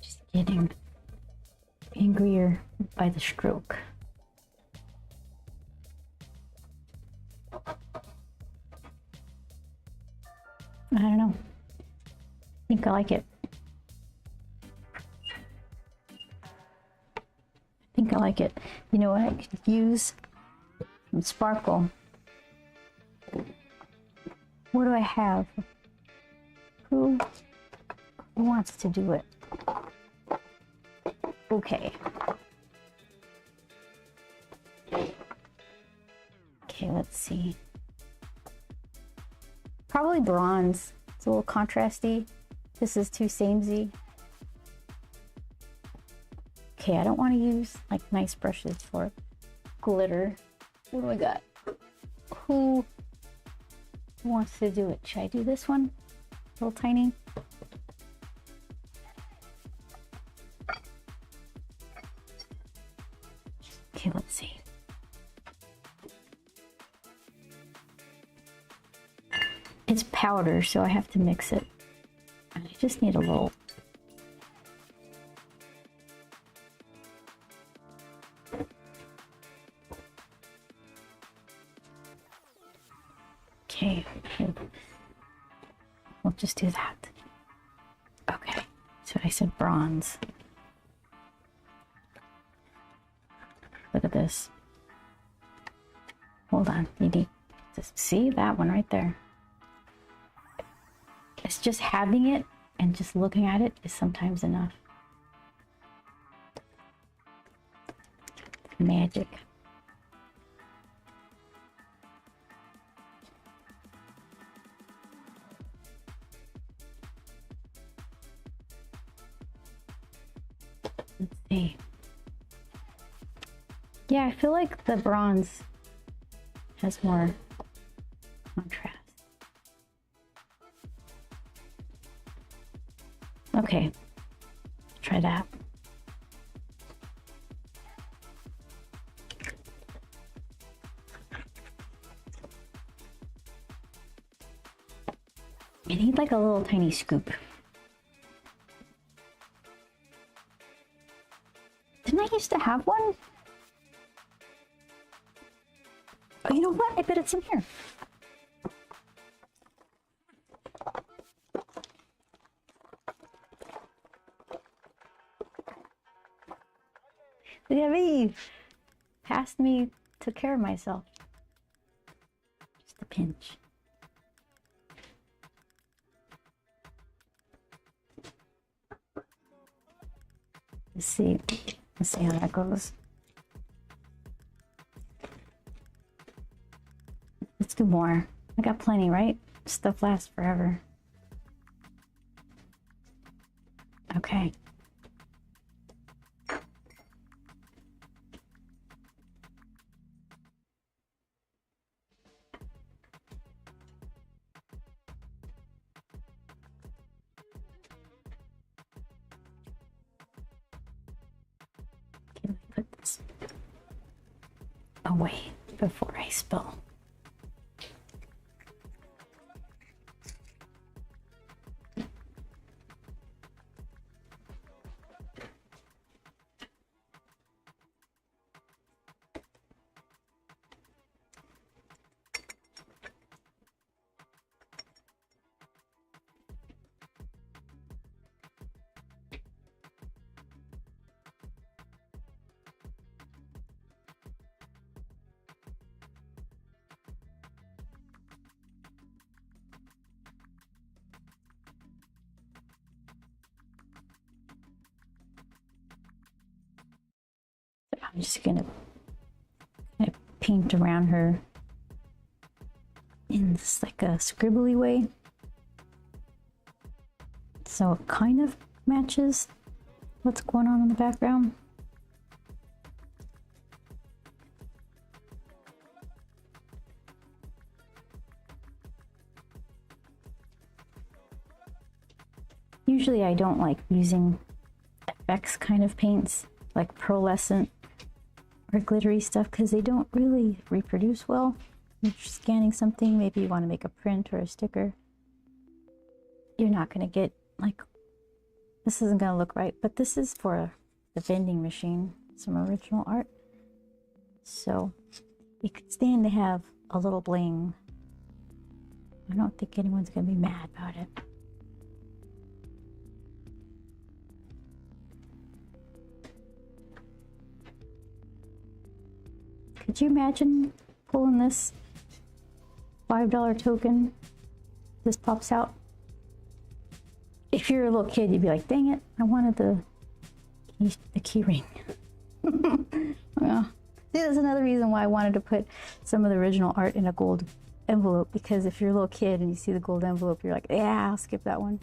Just getting angrier by the stroke. I don't know. I think I like it. I think I like it. You know what? I could use some sparkle. What do I have? Who wants to do it? Okay. Okay, let's see. Probably bronze. It's a little contrasty. This is too samey. Okay, I don't want to use like nice brushes for glitter. What do I got? Who wants to do it? Should I do this one? A little tiny. Okay, let's see. It's powder, so I have to mix it. I just need a little. Okay, we'll just do that. Okay, so I said bronze. Look at this. Hold on, you need to see that one right there. It's just having it and just looking at it is sometimes enough. Magic. Let's see. Yeah, I feel like the bronze has more contrast. Okay, try that. I need like a little tiny scoop. Didn't I used to have one? Oh, you know what? I bet it's in here. Look at me. Passed me, took care of myself. Just a pinch. Let's see how that goes. Let's do more. I got plenty, right? Stuff lasts forever. Okay. Let me put this away before I spill. I'm just gonna paint around her in this like a scribbly way. So it kind of matches what's going on in the background. Usually I don't like using effects kind of paints like pearlescent or glittery stuff because they don't really reproduce well. If you're scanning something, maybe you want to make a print or a sticker, you're not going to get like, this isn't going to look right, but this is for the vending machine, some original art. So it could stand to have a little bling. I don't think anyone's going to be mad about it. Could you imagine pulling this $5 token? This pops out. If you're a little kid, you'd be like, dang it, I wanted the key ring. Well, there's another reason why I wanted to put some of the original art in a gold envelope, because if you're a little kid and you see the gold envelope, you're like, yeah, I'll skip that one.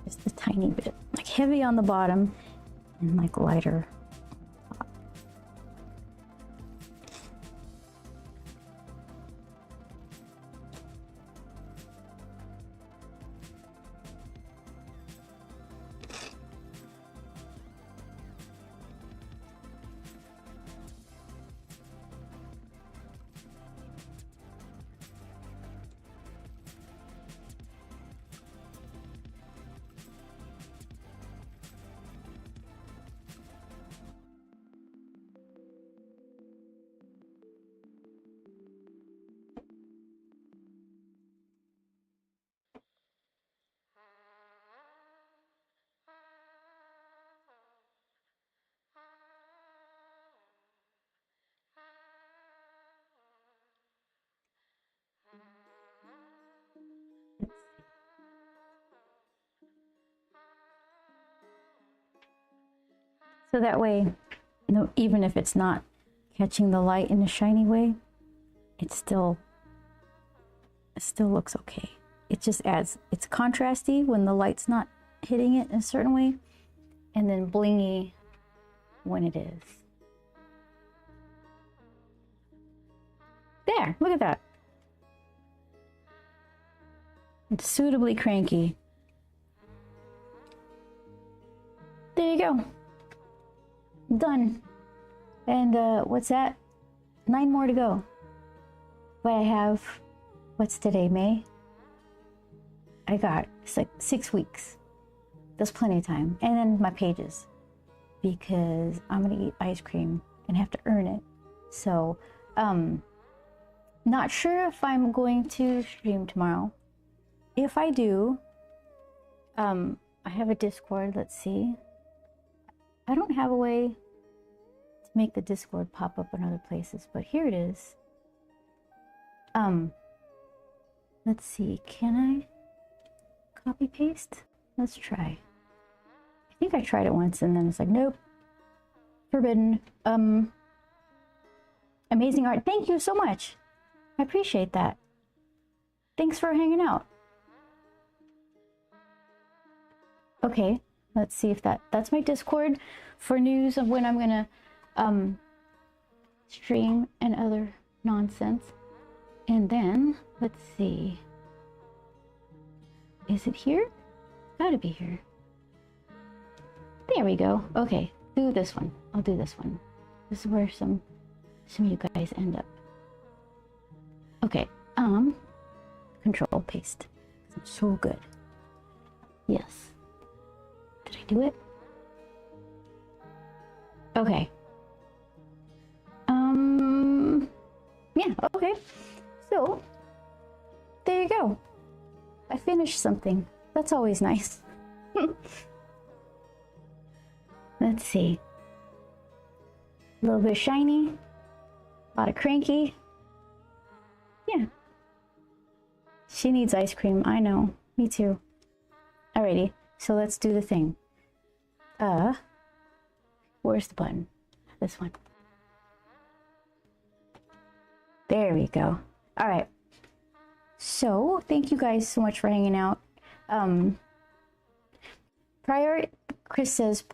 Just a tiny bit, like heavy on the bottom and like lighter. So that way, you know, even if it's not catching the light in a shiny way, it still looks okay. It just adds, it's contrasty when the light's not hitting it in a certain way, and then blingy when it is. There, look at that. It's suitably cranky. There you go. Done. And what's that? 9 more to go. But I have, what's today, May? It's like 6 weeks. There's plenty of time. And then my pages, because I'm gonna eat ice cream and have to earn it. So, not sure if I'm going to stream tomorrow. If I do, I have a Discord. Let's see. I don't have a way to make the Discord pop up in other places, but here it is. Let's see. Can I copy paste? Let's try. I think I tried it once and then it's like, nope, forbidden. Amazing art. Thank you so much. I appreciate that. Thanks for hanging out. Okay, let's see if that's my Discord for news of when I'm gonna stream and other nonsense. And then let's see. Is it here? Gotta be here. There we go. Okay, do this one. I'll do this one. This is where some of you guys end up. Okay, control paste. I'm so good. Yes. Did I do it? Okay. Yeah, okay. So, there you go. I finished something. That's always nice. Let's see. A little bit shiny. A lot of cranky. Yeah. She needs ice cream. I know. Me too. Alrighty. So let's do the thing. Where's the button? This one. There we go. All right. So thank you guys so much for hanging out. Chris says,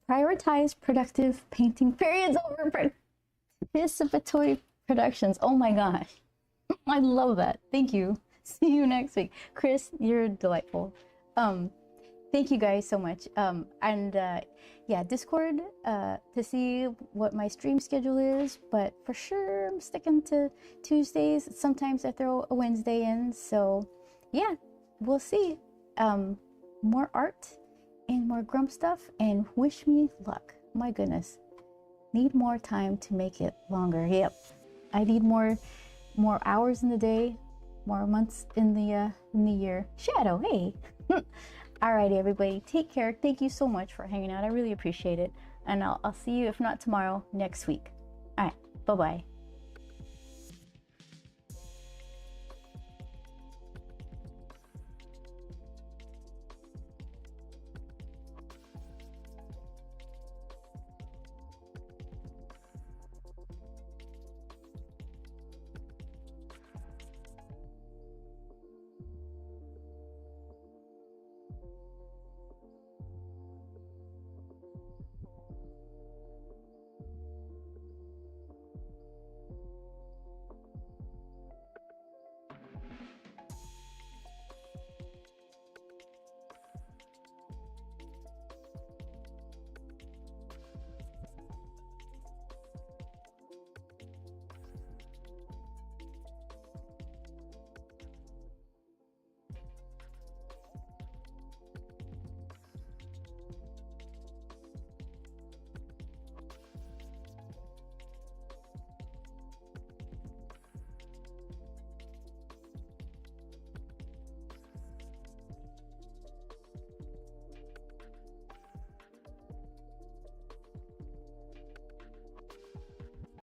prioritize productive painting periods over participatory productions. Oh my gosh. I love that. Thank you. See you next week. Chris, you're delightful. Thank you guys so much. Yeah, Discord to see what my stream schedule is, but for sure I'm sticking to Tuesdays. Sometimes I throw a Wednesday in, so yeah, we'll see. More art and more Grump stuff, and wish me luck. My goodness, need more time to make it longer. Yep, I need more hours in the day, more months in the year. Shadow, hey. Alrighty, everybody, take care. Thank you so much for hanging out. I really appreciate it. And I'll see you, if not tomorrow, next week. All right, bye-bye.